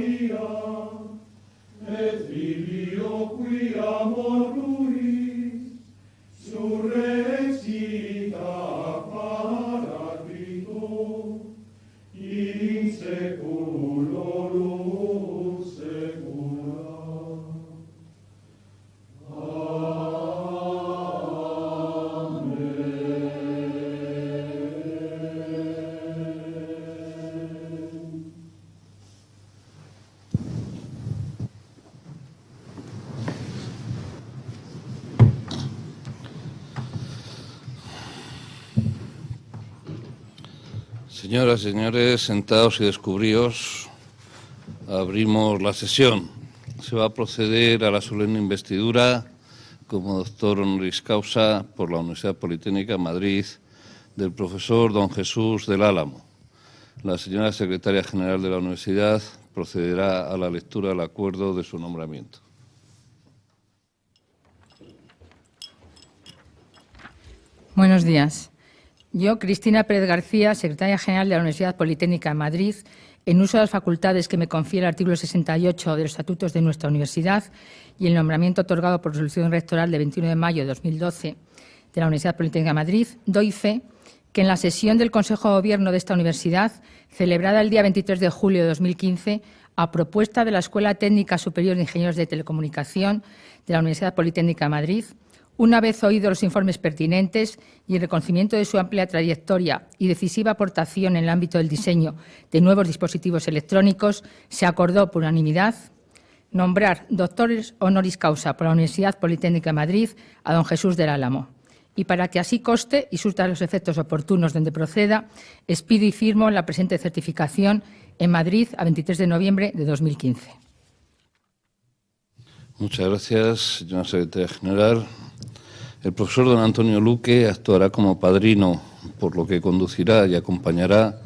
Maria, et filio qui amoruis, surrexita Paraclito, in seculorum secula. Señoras y señores, sentados y descubríos, abrimos la sesión. Se va a proceder a la solemne investidura como doctor honoris causa por la Universidad Politécnica de Madrid del profesor don Jesús del Álamo. La señora secretaria general de la universidad procederá a la lectura del acuerdo de su nombramiento. Buenos días. Yo, Cristina Pérez García, secretaria general de la Universidad Politécnica de Madrid, en uso de las facultades que me confiere el artículo 68 de los estatutos de nuestra universidad y el nombramiento otorgado por resolución rectoral de 21 de mayo de 2012 de la Universidad Politécnica de Madrid, doy fe que en la sesión del Consejo de Gobierno de esta universidad, celebrada el día 23 de julio de 2015, a propuesta de la Escuela Técnica Superior de Ingenieros de Telecomunicación de la Universidad Politécnica de Madrid, una vez oídos los informes pertinentes y el reconocimiento de su amplia trayectoria y decisiva aportación en el ámbito del diseño de nuevos dispositivos electrónicos, se acordó por unanimidad nombrar doctores honoris causa por la Universidad Politécnica de Madrid a don Jesús del Álamo. Y para que así conste y surta los efectos oportunos donde proceda, expido y firmo la presente certificación en Madrid a 23 de noviembre de 2015. Muchas gracias, señora secretaria general. El profesor don Antonio Luque actuará como padrino, por lo que conducirá y acompañará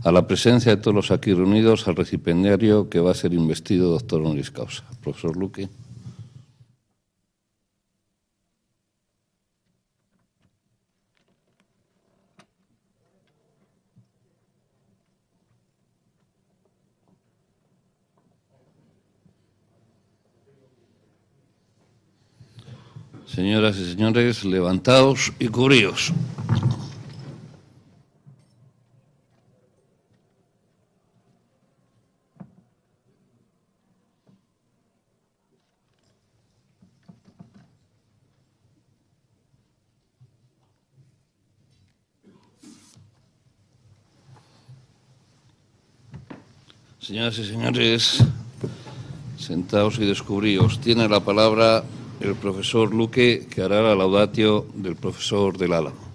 a la presencia de todos los aquí reunidos al recipiendario que va a ser investido doctor honoris causa. Profesor Luque. Señoras y señores, levantaos y cubríos. Señoras y señores, sentaos y descubríos. Tiene la palabra el profesor Luque, que hará la laudatio del profesor del Álamo.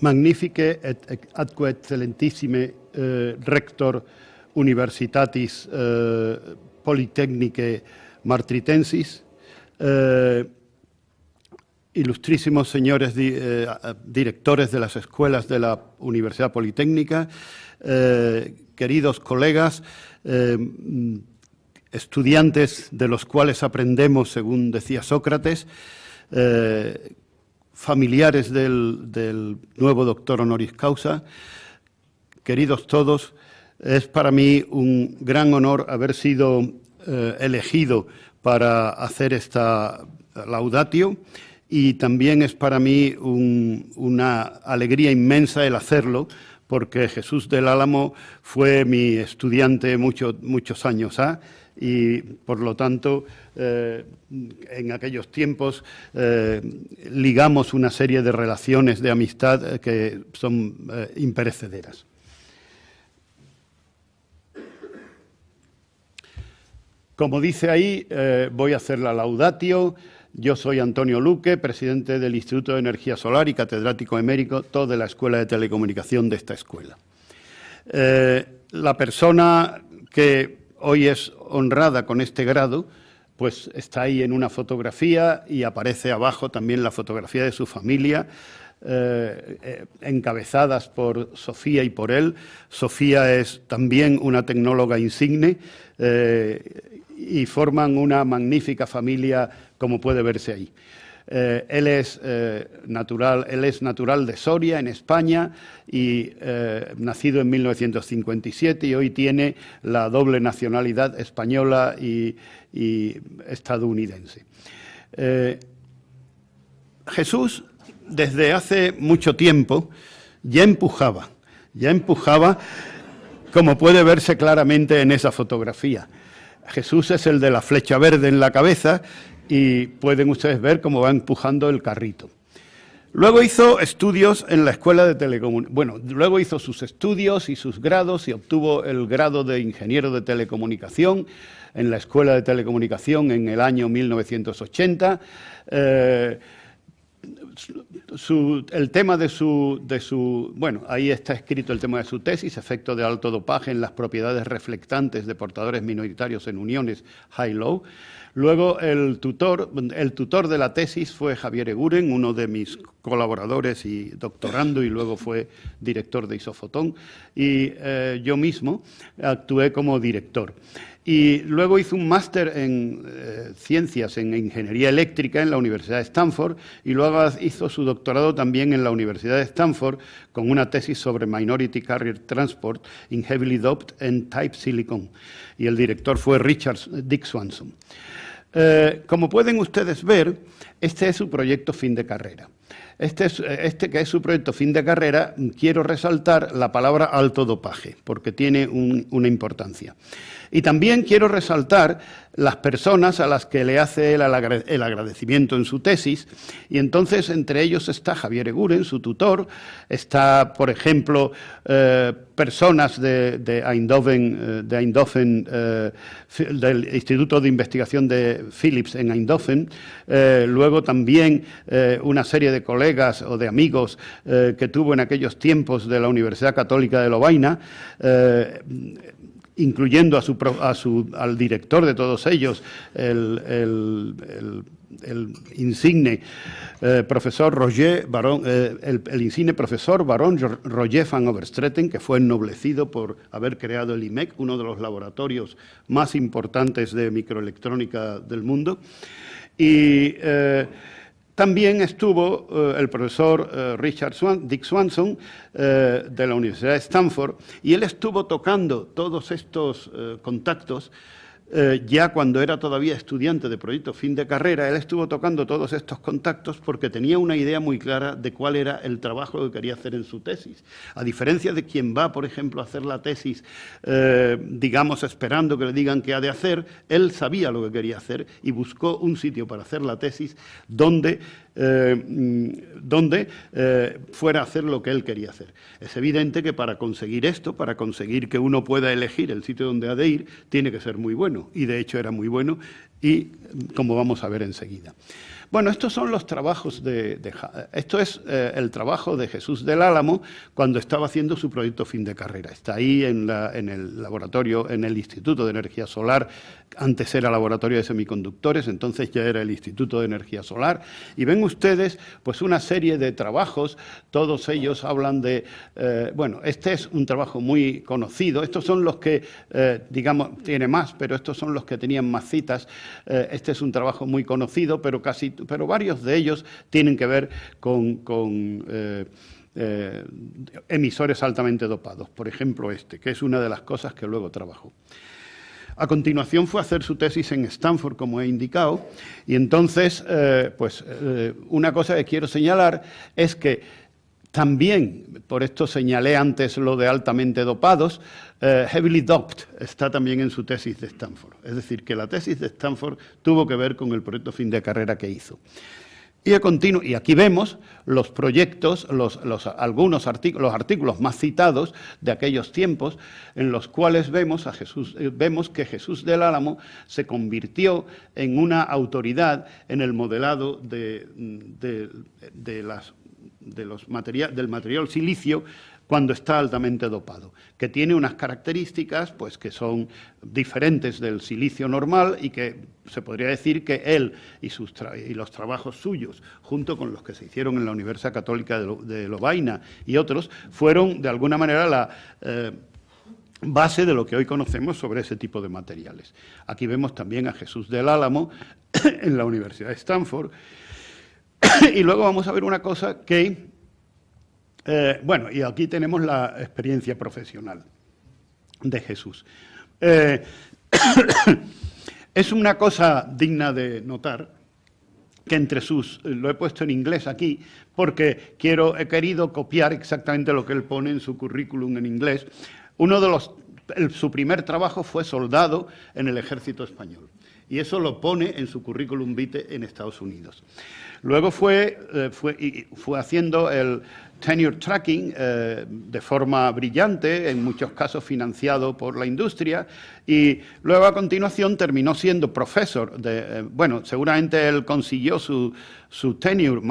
Magnifique et atque excellentissime rector universitatis Polytechnicae Martritensis, ilustrísimos señores directores de las escuelas de la Universidad Politécnica, queridos colegas, estudiantes de los cuales aprendemos, según decía Sócrates, familiares del nuevo doctor honoris causa, queridos todos, es para mí un gran honor haber sido elegido para hacer esta laudatio y también es para mí una alegría inmensa el hacerlo porque Jesús del Álamo fue mi estudiante muchos años y por lo tanto en aquellos tiempos ligamos una serie de relaciones de amistad que son imperecederas. Como dice ahí, voy a hacer la laudatio. Yo soy Antonio Luque, presidente del Instituto de Energía Solar y catedrático emérito de la Escuela de Telecomunicación de esta escuela. La persona que hoy es honrada con este grado pues está ahí en una fotografía y aparece abajo también la fotografía de su familia, encabezadas por Sofía y por él. Sofía es también una tecnóloga insigne y forman una magnífica familia, como puede verse ahí. Él es natural de Soria, en España, y nacido en 1957, y hoy tiene la doble nacionalidad española y estadounidense. Jesús, desde hace mucho tiempo, ya empujaba, como puede verse claramente en esa fotografía. Jesús es el de la flecha verde en la cabeza, y pueden ustedes ver cómo va empujando el carrito. Luego hizo estudios en la Escuela de Telecomunicación. Bueno, luego hizo sus estudios y sus grados y obtuvo el grado de ingeniero de telecomunicación en la Escuela de Telecomunicación en el año 1980. El tema de su... Bueno, ahí está escrito el tema de su tesis, efecto de alto dopaje en las propiedades reflectantes de portadores minoritarios en uniones high-low. Luego el tutor de la tesis fue Javier Eguren, uno de mis colaboradores y doctorando, y luego fue director de Isofotón, y yo mismo actué como director. Y luego hizo un máster en ciencias en ingeniería eléctrica en la Universidad de Stanford, y luego hizo su doctorado también en la Universidad de Stanford con una tesis sobre Minority Carrier Transport in Heavily Doped and Type Silicon. Y el director fue Dick Swanson. Como pueden ustedes ver, este es su proyecto fin de carrera. Este que es su proyecto fin de carrera, quiero resaltar la palabra alto dopaje, porque tiene una importancia. Y también quiero resaltar las personas a las que le hace el agradecimiento en su tesis, y entonces entre ellos está Javier Eguren, su tutor, está, por ejemplo, personas de Eindhoven, del Instituto de Investigación de Philips en Eindhoven, luego también una serie de colegas o de amigos que tuvo en aquellos tiempos de la Universidad Católica de Lovaina, incluyendo al director de todos ellos, el insigne profesor Roger Baron, el insigne profesor Baron Roger van Overstretten, que fue ennoblecido por haber creado el IMEC, uno de los laboratorios más importantes de microelectrónica del mundo. Y también estuvo el profesor Dick Swanson de la Universidad de Stanford, y él estuvo tocando todos estos contactos ya cuando era todavía estudiante de proyecto fin de carrera. Él estuvo tocando todos estos contactos porque tenía una idea muy clara de cuál era el trabajo que quería hacer en su tesis. A diferencia de quien va, por ejemplo, a hacer la tesis, digamos, esperando que le digan qué ha de hacer, él sabía lo que quería hacer y buscó un sitio para hacer la tesis donde fuera a hacer lo que él quería hacer. Es evidente que para conseguir esto, para conseguir que uno pueda elegir el sitio donde ha de ir, tiene que ser muy bueno, y de hecho era muy bueno, y como vamos a ver enseguida. Bueno, estos son los trabajos esto es el trabajo de Jesús del Álamo cuando estaba haciendo su proyecto fin de carrera. Está ahí en el laboratorio, en el Instituto de Energía Solar. Antes era laboratorio de semiconductores, entonces ya era el Instituto de Energía Solar. Y ven ustedes pues una serie de trabajos, todos ellos hablan de... bueno, este es un trabajo muy conocido. Estos son los que, digamos, tiene más, pero estos son los que tenían más citas. Este es un trabajo muy conocido, pero varios de ellos tienen que ver con emisores altamente dopados. Por ejemplo, que es una de las cosas que luego trabajó. A continuación fue a hacer su tesis en Stanford, como he indicado, y entonces, una cosa que quiero señalar es que también, por esto señalé antes lo de altamente dopados, heavily doped está también en su tesis de Stanford. Es decir, que la tesis de Stanford tuvo que ver con el proyecto fin de carrera que hizo. Y aquí vemos los proyectos, los artículos más citados de aquellos tiempos, en los cuales vemos que Jesús del Álamo se convirtió en una autoridad en el modelado del material silicio cuando está altamente dopado, que tiene unas características pues, que son diferentes del silicio normal y que se podría decir que él y los trabajos suyos, junto con los que se hicieron en la Universidad Católica de Lovaina y otros, fueron de alguna manera la base de lo que hoy conocemos sobre ese tipo de materiales. Aquí vemos también a Jesús del Álamo en la Universidad de Stanford. Y luego vamos a ver una cosa que, bueno, y aquí tenemos la experiencia profesional de Jesús. Es una cosa digna de notar que entre sus, lo he puesto en inglés aquí, porque he querido copiar exactamente lo que él pone en su currículum en inglés. Su primer trabajo fue soldado en el Ejército Español, y eso lo pone en su currículum vitae en Estados Unidos. Luego fue haciendo el tenure tracking de forma brillante, en muchos casos financiado por la industria, y luego a continuación terminó siendo profesor bueno, seguramente él consiguió su tenure,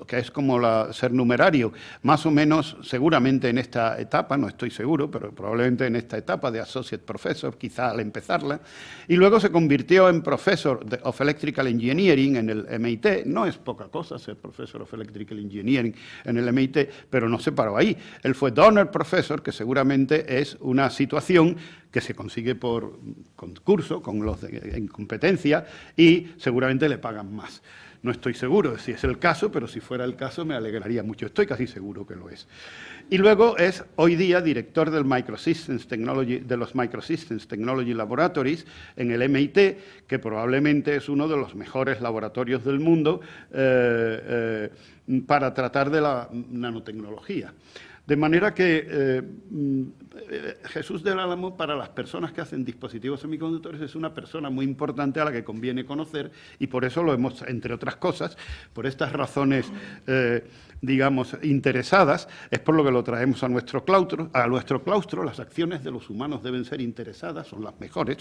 que es como ser numerario, más o menos seguramente en esta etapa, no estoy seguro, pero probablemente en esta etapa de Associate Professor, quizá al empezarla, y luego se convirtió en Professor of Electrical Engineering en el MIT. No es poca cosa ser Professor of Electrical Engineering en el MIT, pero no se paró ahí. Él fue Donor Professor, que seguramente es una situación que se consigue por concurso, en competencia, y seguramente le pagan más. No estoy seguro de si es el caso, pero si fuera el caso me alegraría mucho. Estoy casi seguro que lo es. Y luego es hoy día director de los Microsystems Technology Laboratories en el MIT, que probablemente es uno de los mejores laboratorios del mundo para tratar de la nanotecnología. De manera que Jesús del Álamo, para las personas que hacen dispositivos semiconductores, es una persona muy importante a la que conviene conocer, y por eso lo hemos, entre otras cosas, por estas razones, digamos, interesadas, es por lo que lo traemos a nuestro claustro. Las acciones de los humanos deben ser interesadas, son las mejores,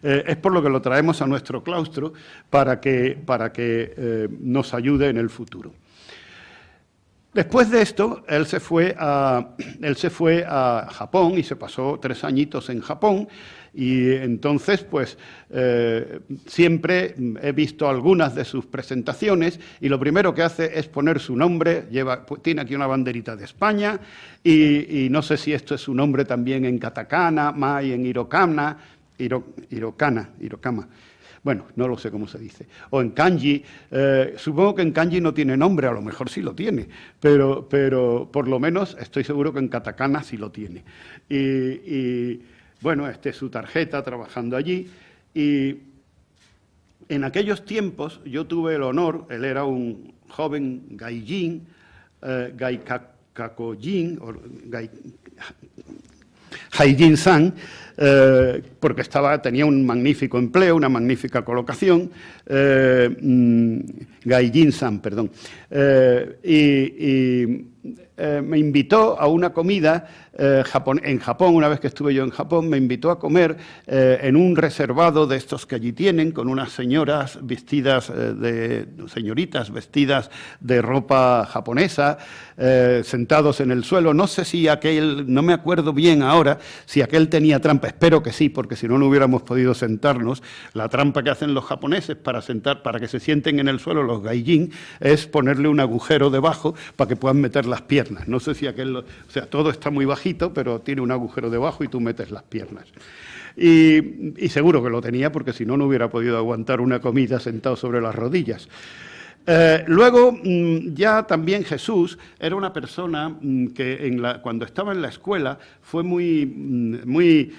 es por lo que lo traemos a nuestro claustro para que nos ayude en el futuro. Después de esto, él se fue a Japón y se pasó 3 añitos en Japón, y entonces pues siempre he visto algunas de sus presentaciones, y lo primero que hace es poner su nombre, tiene aquí una banderita de España, y no sé si esto es su nombre también en katakana, mai en hirokama. Bueno, no lo sé cómo se dice. O en kanji. Supongo que en kanji no tiene nombre, a lo mejor sí lo tiene, pero por lo menos estoy seguro que en katakana sí lo tiene. Y bueno, esta es su tarjeta trabajando allí. Y en aquellos tiempos yo tuve el honor, él era un joven gaijin, gaikakojin, o Haijin-san, porque tenía un magnífico empleo, una magnífica colocación, Gaijin-san, perdón, me invitó a una comida en Japón. Una vez que estuve yo en Japón, me invitó a comer en un reservado de estos que allí tienen, con unas señoritas vestidas de ropa japonesa, sentados en el suelo. No sé si no me acuerdo bien ahora, si aquel tenía trampa. Espero que sí, porque si no, no hubiéramos podido sentarnos. La trampa que hacen los japoneses para que se sienten en el suelo, los gaijin, es ponerle un agujero debajo para que puedan meter las piernas. No sé si o sea, todo está muy bajito, pero tiene un agujero debajo y tú metes las piernas. Y seguro que lo tenía, porque si no, no hubiera podido aguantar una comida sentado sobre las rodillas. Luego, ya también Jesús era una persona que cuando estaba en la escuela fue muy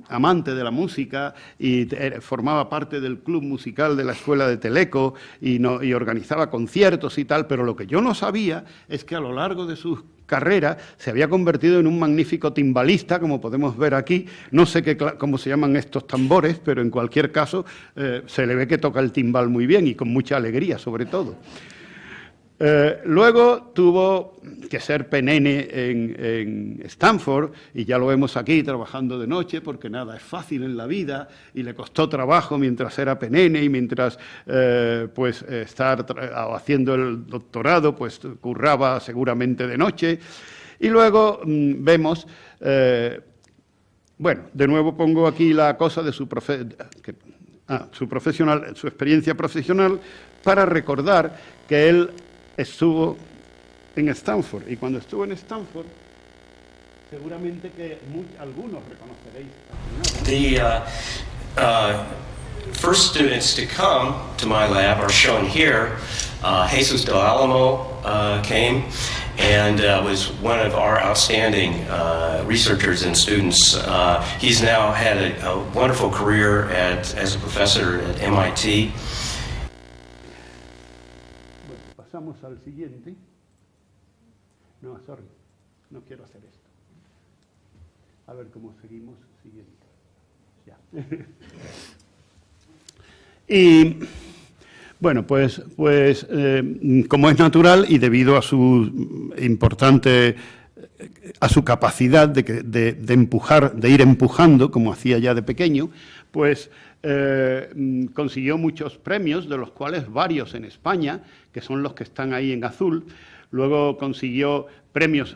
amante de la música, y formaba parte del club musical de la escuela de Teleco, y organizaba conciertos y tal, pero lo que yo no sabía es que a lo largo de sus carrera se había convertido en un magnífico timbalista, como podemos ver aquí. No sé cómo se llaman estos tambores, pero en cualquier caso se le ve que toca el timbal muy bien y con mucha alegría, sobre todo. Luego tuvo que ser penene en Stanford, y ya lo vemos aquí trabajando de noche, porque nada es fácil en la vida, y le costó trabajo mientras era penene y mientras estar haciendo el doctorado, pues curraba seguramente de noche. Y luego vemos, bueno, de nuevo pongo aquí la cosa de su experiencia profesional para recordar que él estuvo en Stanford. Y cuando estuvo en Stanford, seguramente que algunos reconoceréis. The first students to come to my lab are shown here. Jesus Del Alamo came and was one of our outstanding researchers and students. He's now had a wonderful career as a professor at MIT. Bueno, pasamos al siguiente. No, sorry, no quiero hacer esto. A ver cómo seguimos. Siguiente. Ya. Y bueno, pues como es natural y debido a su capacidad de empujar, de ir empujando, como hacía ya de pequeño, pues consiguió muchos premios, de los cuales varios en España, que son los que están ahí en azul. Luego consiguió premios,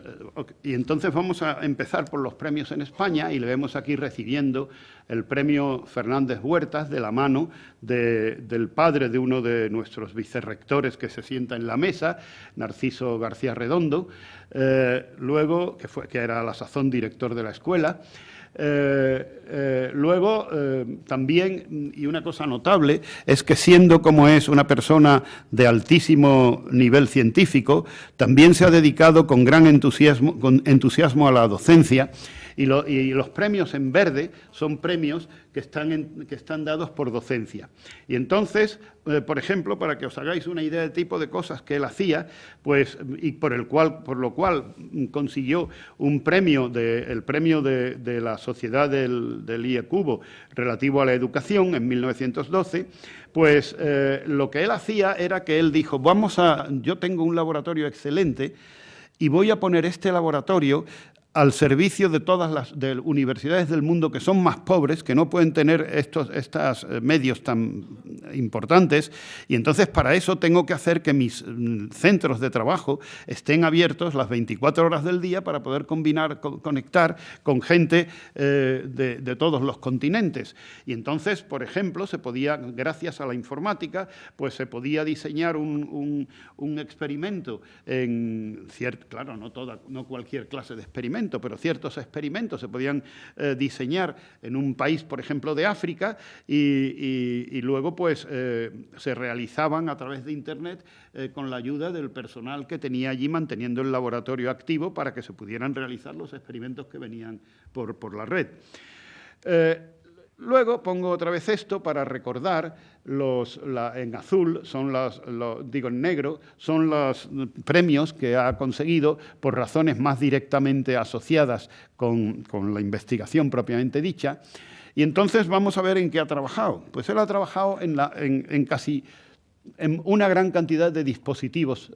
y entonces vamos a empezar por los premios en España, y le vemos aquí recibiendo el premio Fernández Huertas de la mano del padre de uno de nuestros vicerrectores que se sienta en la mesa, Narciso García Redondo, luego, que era a la sazón director de la escuela. Luego, también, y una cosa notable, es que siendo como es una persona de altísimo nivel científico, también se ha dedicado con gran entusiasmo a la docencia, y los premios en verde son premios que están dados por docencia. Y entonces, por ejemplo, para que os hagáis una idea del tipo de cosas que él hacía, pues, y por lo cual consiguió el premio de la Sociedad del IE Cubo relativo a la educación en 1912, pues lo que él hacía era que él dijo, yo tengo un laboratorio excelente y voy a poner este laboratorio al servicio de todas las universidades del mundo que son más pobres, que no pueden tener estos medios tan importantes, y entonces para eso tengo que hacer que mis centros de trabajo estén abiertos las 24 horas del día para poder conectar con gente de todos los continentes. Y entonces, por ejemplo, gracias a la informática, pues se podía diseñar un experimento claro, no cualquier clase de experimento, pero ciertos experimentos se podían diseñar en un país, por ejemplo, de África, y luego pues se realizaban a través de Internet con la ayuda del personal que tenía allí manteniendo el laboratorio activo para que se pudieran realizar los experimentos que venían por la red. Luego pongo otra vez esto para recordar, en azul, en negro, son los premios que ha conseguido por razones más directamente asociadas con la investigación propiamente dicha. Y entonces vamos a ver en qué ha trabajado. Pues él ha trabajado en una gran cantidad de dispositivos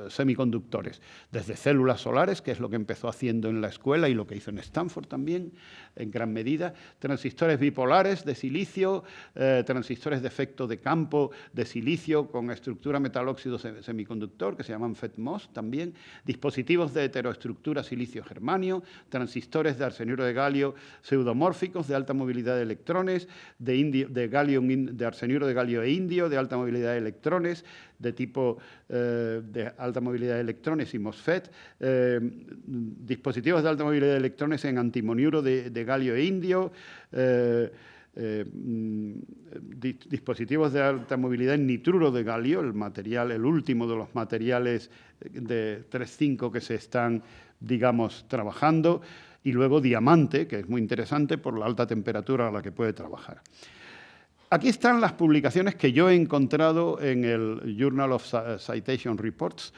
semiconductores, desde células solares, que es lo que empezó haciendo en la escuela y lo que hizo en Stanford también, en gran medida, transistores bipolares de silicio, transistores de efecto de campo de silicio con estructura metalóxido semiconductor, que se llaman FETMOS también, dispositivos de heteroestructura silicio-germanio, transistores de arseniuro de galio pseudomórficos de alta movilidad de electrones, de arseniuro de galio e indio, de alta movilidad de electrones, de tipo de alta movilidad de electrones y MOSFET, dispositivos de alta movilidad de electrones en antimoniuro de galio e indio, dispositivos de alta movilidad en nitruro de galio, el último de los materiales de 3,5 que se están, digamos, trabajando, y luego diamante, que es muy interesante por la alta temperatura a la que puede trabajar. Aquí están las publicaciones que yo he encontrado en el Journal of Citation Reports,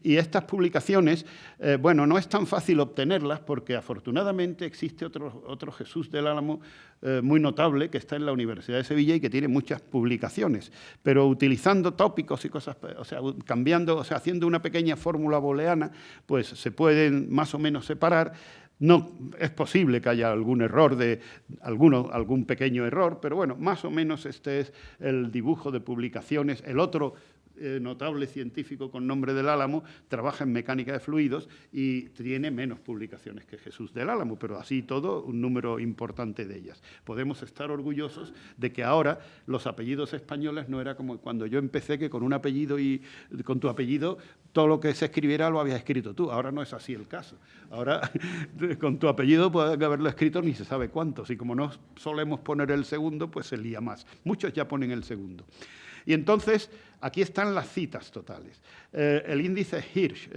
y estas publicaciones, bueno, no es tan fácil obtenerlas porque afortunadamente existe otro Jesús del Álamo muy notable que está en la Universidad de Sevilla y que tiene muchas publicaciones, pero utilizando tópicos y cosas, o sea, haciendo una pequeña fórmula booleana, pues se pueden más o menos separar. No es posible que haya algún error, algún pequeño error, pero bueno, más o menos este es el dibujo de publicaciones. El otro notable científico con nombre del Álamo, trabaja en mecánica de fluidos y tiene menos publicaciones que Jesús del Álamo, pero así todo un número importante de ellas. Podemos estar orgullosos de que ahora los apellidos españoles no era como cuando yo empecé, que con un apellido y con tu apellido todo lo que se escribiera lo habías escrito tú. Ahora no es así el caso. Ahora con tu apellido puede haberlo escrito ni se sabe cuántos, y como no solemos poner el segundo, pues se lía más. Muchos ya ponen el segundo. Y entonces, aquí están las citas totales. El índice Hirsch,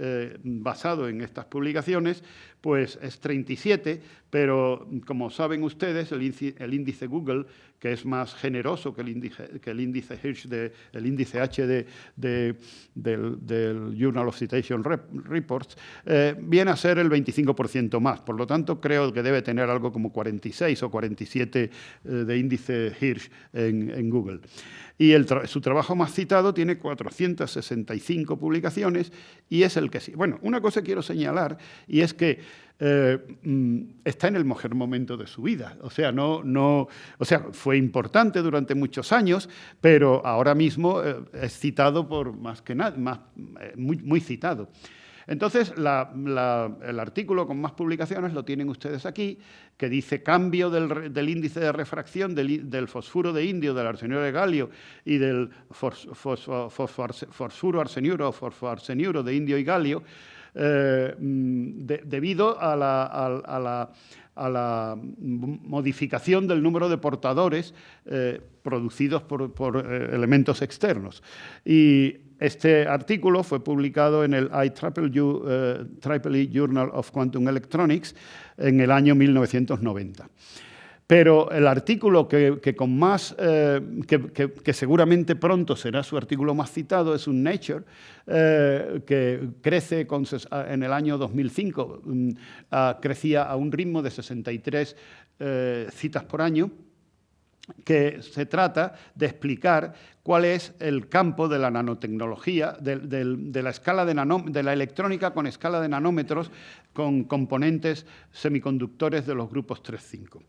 basado en estas publicaciones, pues es 37, pero como saben ustedes, el índice Google, que es más generoso que el índice Hirsch, el índice H del Journal of Citation Reports, viene a ser el 25% más. Por lo tanto, creo que debe tener algo como 46 o 47 de índice Hirsch en Google. Y su trabajo más citado tiene 465 publicaciones y es el que sí. Bueno, una cosa quiero señalar, y es que está en el mejor momento de su vida. O sea, fue importante durante muchos años, pero ahora mismo es citado por más que nada, muy citado. Entonces, el artículo con más publicaciones lo tienen ustedes aquí, que dice cambio del índice de refracción del fosfuro de indio, del arseniuro de galio y del fosfuro arseniuro o fosfoarseniuro de indio y galio, debido a la modificación del número de portadores producidos por elementos externos. Y este artículo fue publicado en el IEEE Journal of Quantum Electronics en el año 1990. Pero el artículo que seguramente pronto será su artículo más citado es un Nature, que crece en el año 2005, crecía a un ritmo de 63 citas por año, que se trata de explicar cuál es el campo de la nanotecnología, de la escala de la electrónica con escala de nanómetros, con componentes semiconductores de los grupos 3,5.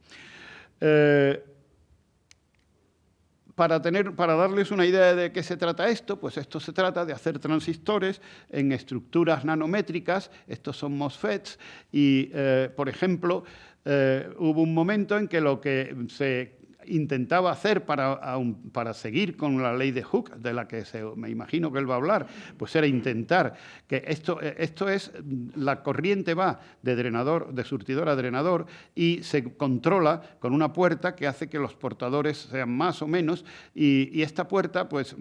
Para darles una idea de qué se trata esto, pues esto se trata de hacer transistores en estructuras nanométricas. Estos son MOSFETs y, por ejemplo, hubo un momento en que lo que se intentaba hacer para seguir con la ley de Hooke, de la que me imagino que él va a hablar, pues era intentar que esto es, la corriente va de surtidor a drenador y se controla con una puerta que hace que los portadores sean más o menos, y esta puerta pues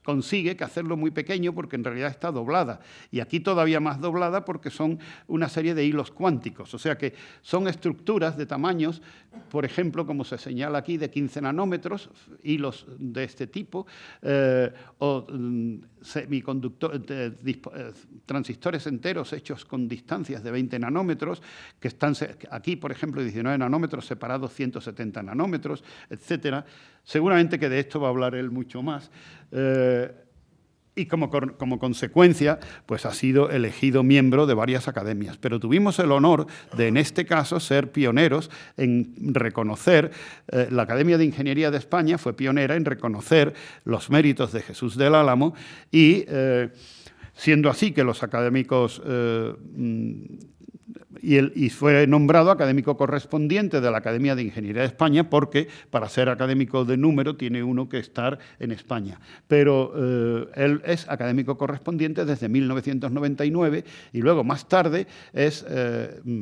consigue que hacerlo muy pequeño porque en realidad está doblada, y aquí todavía más doblada porque son una serie de hilos cuánticos, o sea que son estructuras de tamaños, por ejemplo, como se señala aquí, de 15 nanómetros, hilos de este tipo, o transistores enteros hechos con distancias de 20 nanómetros, que están aquí, por ejemplo, 19 nanómetros, separados 170 nanómetros, etcétera. Seguramente que de esto va a hablar él mucho más. Y como consecuencia, pues ha sido elegido miembro de varias academias. Pero tuvimos el honor de, en este caso, ser pioneros en reconocer, la Academia de Ingeniería de España fue pionera en reconocer los méritos de Jesús del Álamo y, siendo así que los académicos... Y fue nombrado académico correspondiente de la Academia de Ingeniería de España porque para ser académico de número tiene uno que estar en España. Pero él es académico correspondiente desde 1999 y luego más tarde es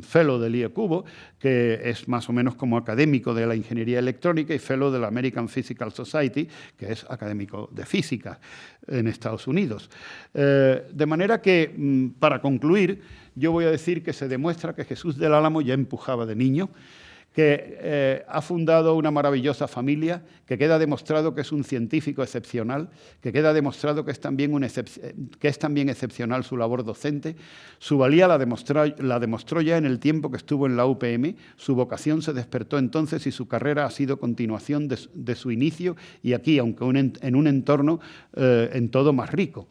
fellow del IECUBO, que es más o menos como académico de la ingeniería electrónica, y fellow de la American Physical Society, que es académico de física en Estados Unidos. De manera que, para concluir, yo voy a decir que se demuestra que Jesús del Álamo ya empujaba de niño, que ha fundado una maravillosa familia, que queda demostrado que es un científico excepcional, que queda demostrado que es también excepcional su labor docente. Su valía la demostró ya en el tiempo que estuvo en la UPM, su vocación se despertó entonces y su carrera ha sido continuación de su inicio y aquí, aunque en un entorno en todo más rico.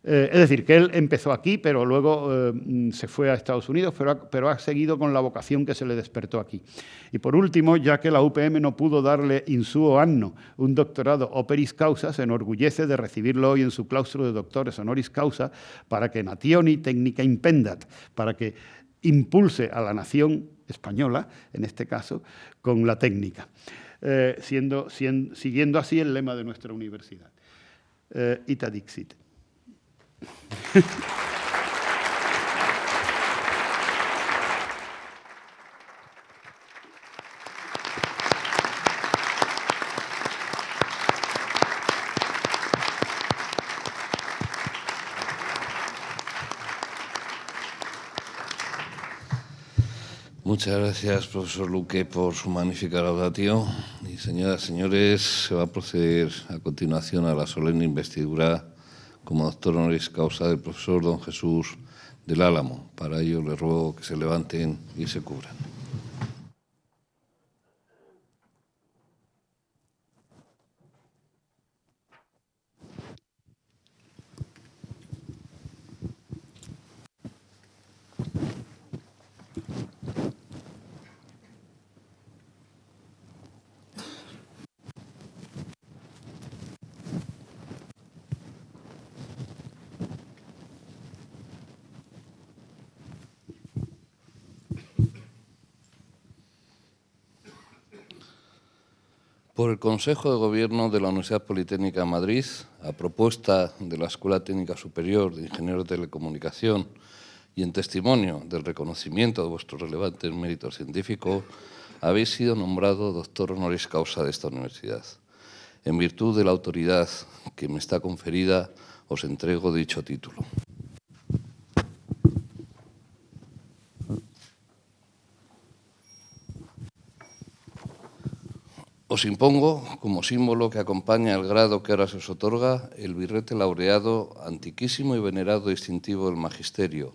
Es decir, que él empezó aquí, pero luego se fue a Estados Unidos, pero ha seguido con la vocación que se le despertó aquí. Y por último, ya que la UPM no pudo darle in suo anno un doctorado operis causa, se enorgullece de recibirlo hoy en su claustro de doctores honoris causa para que nationi technica impendat, para que impulse a la nación española, en este caso, con la técnica, siguiendo así el lema de nuestra universidad. Ita dixit. Muchas gracias, profesor Luque, por su magnífica laudatio. Y señoras y señores, se va a proceder a continuación a la solemne investidura como doctor honoris causa del profesor don Jesús del Álamo. Para ello les ruego que se levanten y se cubran. Por el Consejo de Gobierno de la Universidad Politécnica de Madrid, a propuesta de la Escuela Técnica Superior de Ingenieros de Telecomunicación y en testimonio del reconocimiento de vuestros relevantes méritos científicos, habéis sido nombrado doctor honoris causa de esta universidad. En virtud de la autoridad que me está conferida, os entrego dicho título. Os impongo, como símbolo que acompaña el grado que ahora se os otorga, el birrete laureado, antiquísimo y venerado distintivo del magisterio.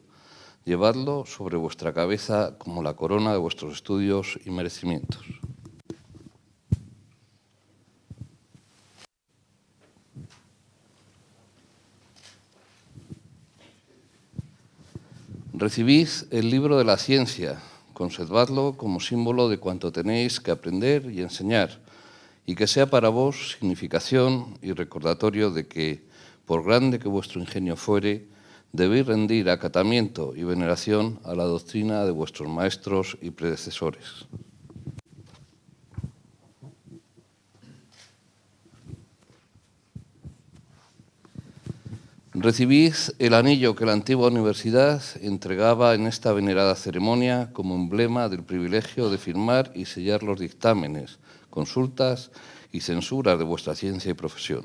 Llevadlo sobre vuestra cabeza como la corona de vuestros estudios y merecimientos. Recibid el libro de la ciencia, conservadlo como símbolo de cuanto tenéis que aprender y enseñar, y que sea para vos significación y recordatorio de que, por grande que vuestro ingenio fuere, debéis rendir acatamiento y veneración a la doctrina de vuestros maestros y predecesores. Recibid el anillo que la antigua universidad entregaba en esta venerada ceremonia como emblema del privilegio de firmar y sellar los dictámenes, consultas y censuras de vuestra ciencia y profesión.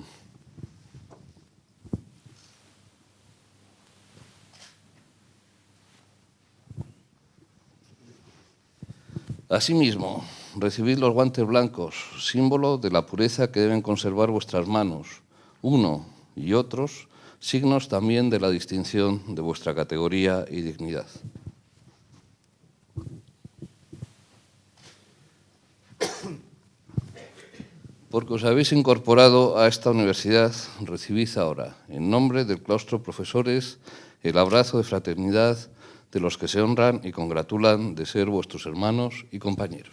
Asimismo, recibid los guantes blancos, símbolo de la pureza que deben conservar vuestras manos, uno y otros, signos también de la distinción de vuestra categoría y dignidad. Porque os habéis incorporado a esta universidad, recibid ahora, en nombre del claustro profesores, el abrazo de fraternidad de los que se honran y congratulan de ser vuestros hermanos y compañeros.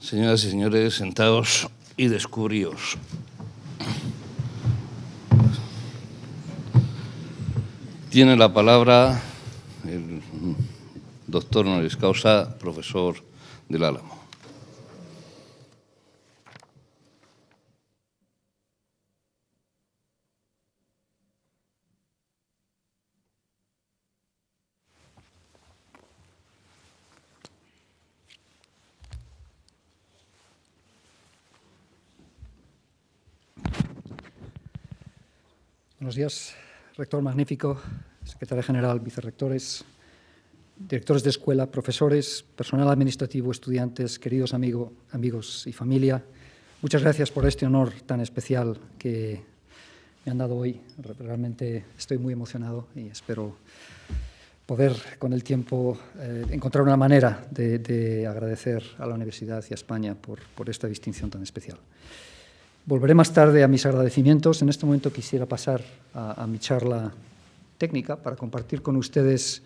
Señoras y señores, sentaos y descubríos. Tiene la palabra el doctor honoris causa, profesor del Álamo. Buenos días, rector magnífico, secretaria general, vicerrectores, directores de escuela, profesores, personal administrativo, estudiantes, queridos amigos y familia. Muchas gracias por este honor tan especial que me han dado hoy. Realmente estoy muy emocionado y espero poder, con el tiempo, encontrar una manera de agradecer a la Universidad y a España por esta distinción tan especial. Volveré más tarde a mis agradecimientos. En este momento quisiera pasar a mi charla técnica para compartir con ustedes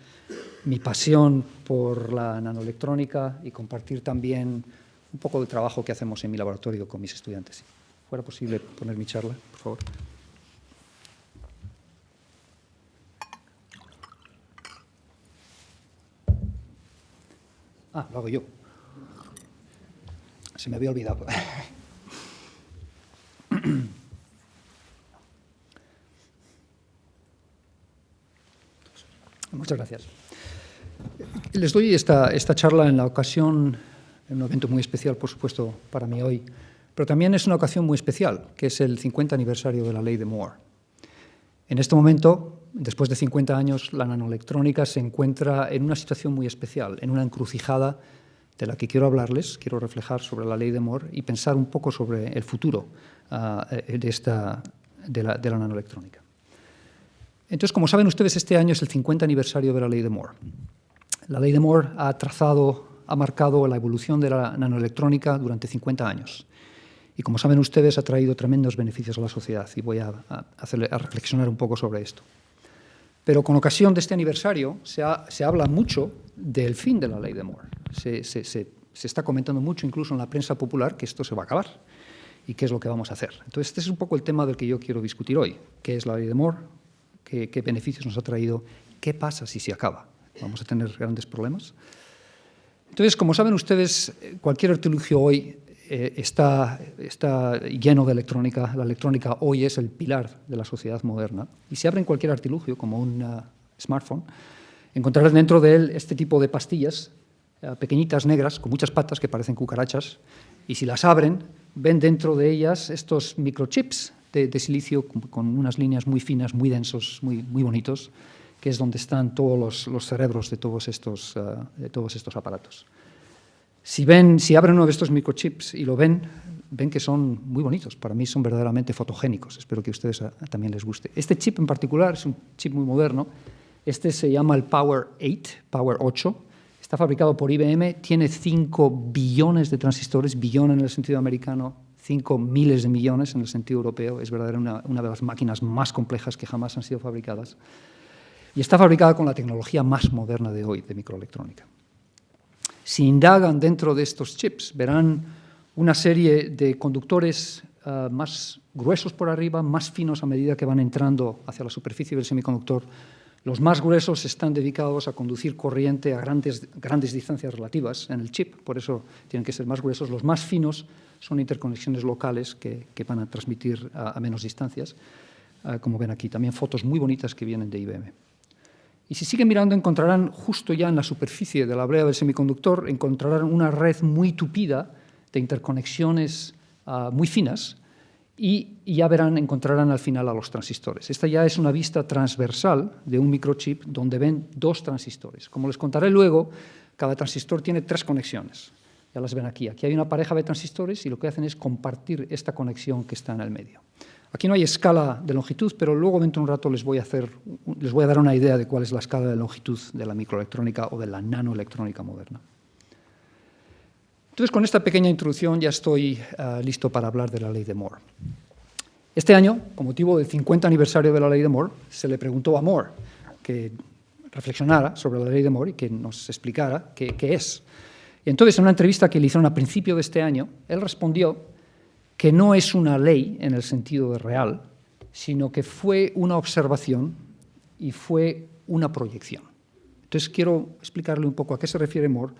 mi pasión por la nanoelectrónica y compartir también un poco del trabajo que hacemos en mi laboratorio con mis estudiantes. Si fuera posible poner mi charla, por favor. Ah, lo hago yo. Se me había olvidado. Muchas gracias. Les doy esta charla en la ocasión, en un evento muy especial, por supuesto, para mí hoy, pero también es una ocasión muy especial, que es el 50 aniversario de la ley de Moore. En este momento, después de 50 años, la nanoelectrónica se encuentra en una situación muy especial, en una encrucijada de la que quiero hablarles, quiero reflejar sobre la ley de Moore y pensar un poco sobre el futuro de la nanoelectrónica. Entonces, como saben ustedes, este año es el 50 aniversario de la ley de Moore. La ley de Moore ha marcado la evolución de la nanoelectrónica durante 50 años. Y como saben ustedes, ha traído tremendos beneficios a la sociedad y voy a reflexionar un poco sobre esto. Pero con ocasión de este aniversario se habla mucho del fin de la ley de Moore. Se está comentando mucho, incluso en la prensa popular, que esto se va a acabar y qué es lo que vamos a hacer. Entonces, este es un poco el tema del que yo quiero discutir hoy. ¿Qué es la ley de Moore? ¿Qué beneficios nos ha traído? ¿Qué pasa si se acaba? ¿Vamos a tener grandes problemas? Entonces, como saben ustedes, cualquier artilugio hoy está lleno de electrónica. La electrónica hoy es el pilar de la sociedad moderna. Y si abren cualquier artilugio, como un smartphone, encontrarán dentro de él este tipo de pastillas pequeñitas, negras, con muchas patas que parecen cucarachas. Y si las abren, ven dentro de ellas estos microchips de silicio con unas líneas muy finas, muy densos, muy bonitos, que es donde están todos los cerebros de todos estos aparatos. Si abren uno de estos microchips y lo ven que son muy bonitos. Para mí son verdaderamente fotogénicos. Espero que a ustedes también les guste. Este chip en particular es un chip muy moderno. Este se llama el Power 8. Está fabricado por IBM. Tiene 5 billones de transistores, billón en el sentido americano, 5 miles de millones en el sentido europeo. Es verdaderamente una de las máquinas más complejas que jamás han sido fabricadas. Y está fabricada con la tecnología más moderna de hoy, de microelectrónica. Si indagan dentro de estos chips, verán una serie de conductores más gruesos por arriba, más finos a medida que van entrando hacia la superficie del semiconductor. Los más gruesos están dedicados a conducir corriente a grandes distancias relativas en el chip, por eso tienen que ser más gruesos. Los más finos son interconexiones locales que van a transmitir a menos distancias, como ven aquí. También fotos muy bonitas que vienen de IBM. Y si siguen mirando, encontrarán justo ya en la superficie de la brea del semiconductor, encontrarán una red muy tupida de interconexiones muy finas y ya encontrarán al final a los transistores. Esta ya es una vista transversal de un microchip donde ven 2 transistores. Como les contaré luego, cada transistor tiene 3 conexiones. Ya las ven aquí. Aquí hay una pareja de transistores y lo que hacen es compartir esta conexión que está en el medio. Aquí no hay escala de longitud, pero luego dentro de un rato les voy a dar una idea de cuál es la escala de longitud de la microelectrónica o de la nanoelectrónica moderna. Entonces, con esta pequeña introducción ya estoy listo para hablar de la ley de Moore. Este año, con motivo del 50 aniversario de la ley de Moore, se le preguntó a Moore que reflexionara sobre la ley de Moore y que nos explicara qué es. Y entonces, en una entrevista que le hicieron a principio de este año, él respondió que no es una ley en el sentido de real, sino que fue una observación y fue una proyección. Entonces quiero explicarle un poco a qué se refiere Moore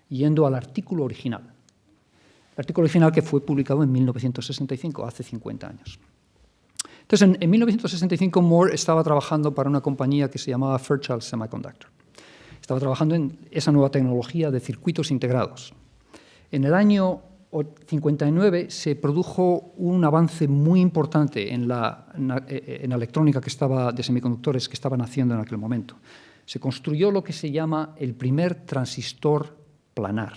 yendo al artículo original. El artículo original que fue publicado en 1965, hace 50 años. Entonces, en 1965 Moore estaba trabajando para una compañía que se llamaba Fairchild Semiconductor. Estaba trabajando en esa nueva tecnología de circuitos integrados. En el año 59 se produjo un avance muy importante en la electrónica de semiconductores que estaban haciendo en aquel momento. Se construyó lo que se llama el primer transistor planar.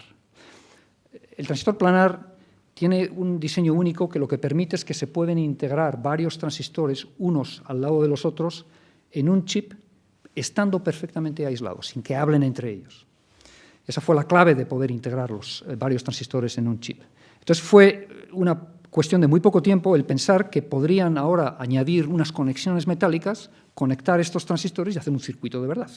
El transistor planar tiene un diseño único que lo que permite es que se pueden integrar varios transistores unos al lado de los otros en un chip estando perfectamente aislados, sin que hablen entre ellos. Esa fue la clave de poder integrar los varios transistores en un chip. Entonces fue una cuestión de muy poco tiempo el pensar que podrían ahora añadir unas conexiones metálicas, conectar estos transistores y hacer un circuito de verdad.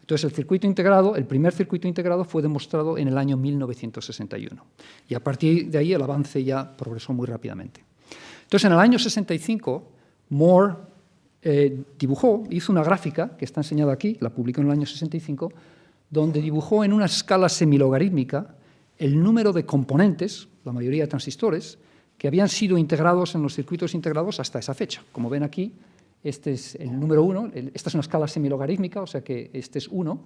Entonces el circuito integrado, el primer circuito integrado fue demostrado en el año 1961. Y a partir de ahí el avance ya progresó muy rápidamente. Entonces en el año 65, Moore hizo una gráfica, que está enseñada aquí, la publicó en el año 65, donde dibujó en una escala semilogarítmica el número de componentes, la mayoría de transistores, que habían sido integrados en los circuitos integrados hasta esa fecha. Como ven aquí, este es el número 1, esta es una escala semilogarítmica, o sea que este es 1,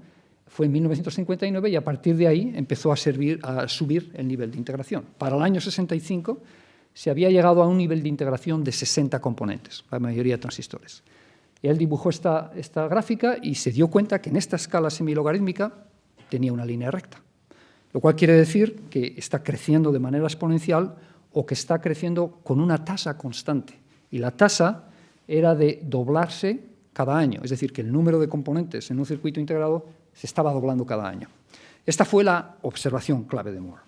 fue en 1959 y a partir de ahí empezó a subir el nivel de integración. Para el año 65 se había llegado a un nivel de integración de 60 componentes, la mayoría de transistores. Él dibujó esta gráfica y se dio cuenta que en esta escala semilogarítmica tenía una línea recta, lo cual quiere decir que está creciendo de manera exponencial o que está creciendo con una tasa constante. Y la tasa era de doblarse cada año, es decir, que el número de componentes en un circuito integrado se estaba doblando cada año. Esta fue la observación clave de Moore.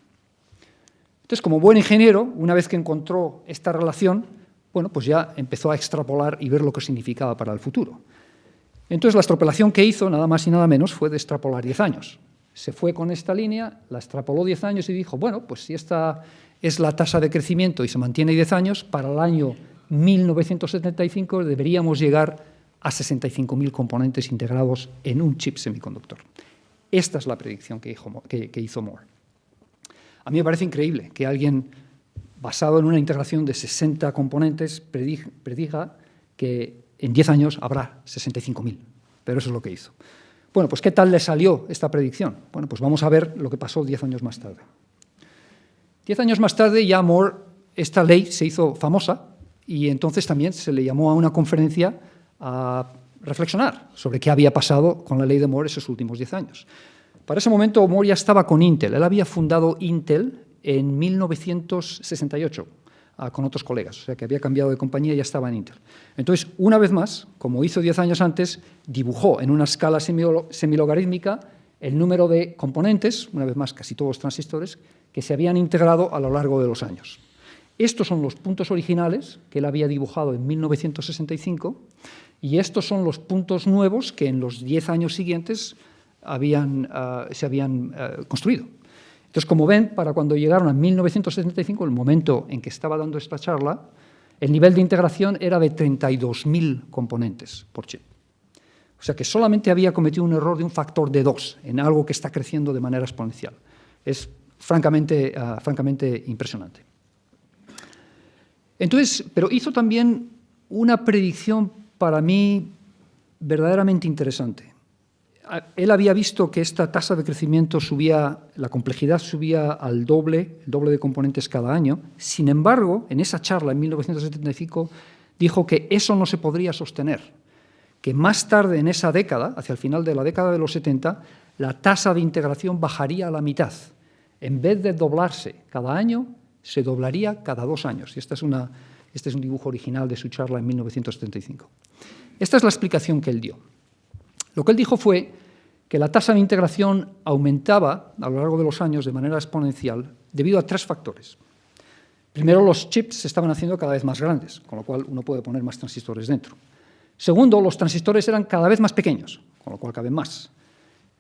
Entonces, como buen ingeniero, una vez que encontró esta relación, bueno, pues ya empezó a extrapolar y ver lo que significaba para el futuro. Entonces, la extrapolación que hizo, nada más y nada menos, fue de extrapolar 10 años. Se fue con esta línea, la extrapoló 10 años y dijo, bueno, pues si esta es la tasa de crecimiento y se mantiene 10 años, para el año 1975 deberíamos llegar a 65.000 componentes integrados en un chip semiconductor. Esta es la predicción que hizo Moore. A mí me parece increíble que alguien, basado en una integración de 60 componentes, prediga que en 10 años habrá 65.000, pero eso es lo que hizo. Bueno, pues ¿qué tal le salió esta predicción? Bueno, pues vamos a ver lo que pasó 10 años más tarde. 10 años más tarde ya Moore, esta ley se hizo famosa y entonces también se le llamó a una conferencia a reflexionar sobre qué había pasado con la ley de Moore esos últimos 10 años. Para ese momento Moore ya estaba con Intel. Él había fundado Intel en 1968 con otros colegas, o sea que había cambiado de compañía y ya estaba en Intel. Entonces, una vez más, como hizo 10 años antes, dibujó en una escala semilogarítmica el número de componentes, una vez más casi todos los transistores, que se habían integrado a lo largo de los años. Estos son los puntos originales que él había dibujado en 1965 y estos son los puntos nuevos que en los 10 años siguientes se habían construido. Entonces, como ven, para cuando llegaron a 1975, el momento en que estaba dando esta charla, el nivel de integración era de 32.000 componentes por chip. O sea que solamente había cometido un error de un factor de 2 en algo que está creciendo de manera exponencial. Es francamente impresionante. Entonces, pero hizo también una predicción para mí verdaderamente interesante. Él había visto que esta tasa de crecimiento subía, la complejidad subía al doble, el doble de componentes cada año. Sin embargo, en esa charla en 1975 dijo que eso no se podría sostener, que más tarde en esa década, hacia el final de la década de los 70, la tasa de integración bajaría a la mitad. En vez de doblarse cada año, se doblaría cada 2 años. Y este es un dibujo original de su charla en 1975. Esta es la explicación que él dio. Lo que él dijo fue que la tasa de integración aumentaba a lo largo de los años de manera exponencial debido a 3 factores. Primero, los chips se estaban haciendo cada vez más grandes, con lo cual uno puede poner más transistores dentro. Segundo, los transistores eran cada vez más pequeños, con lo cual caben más.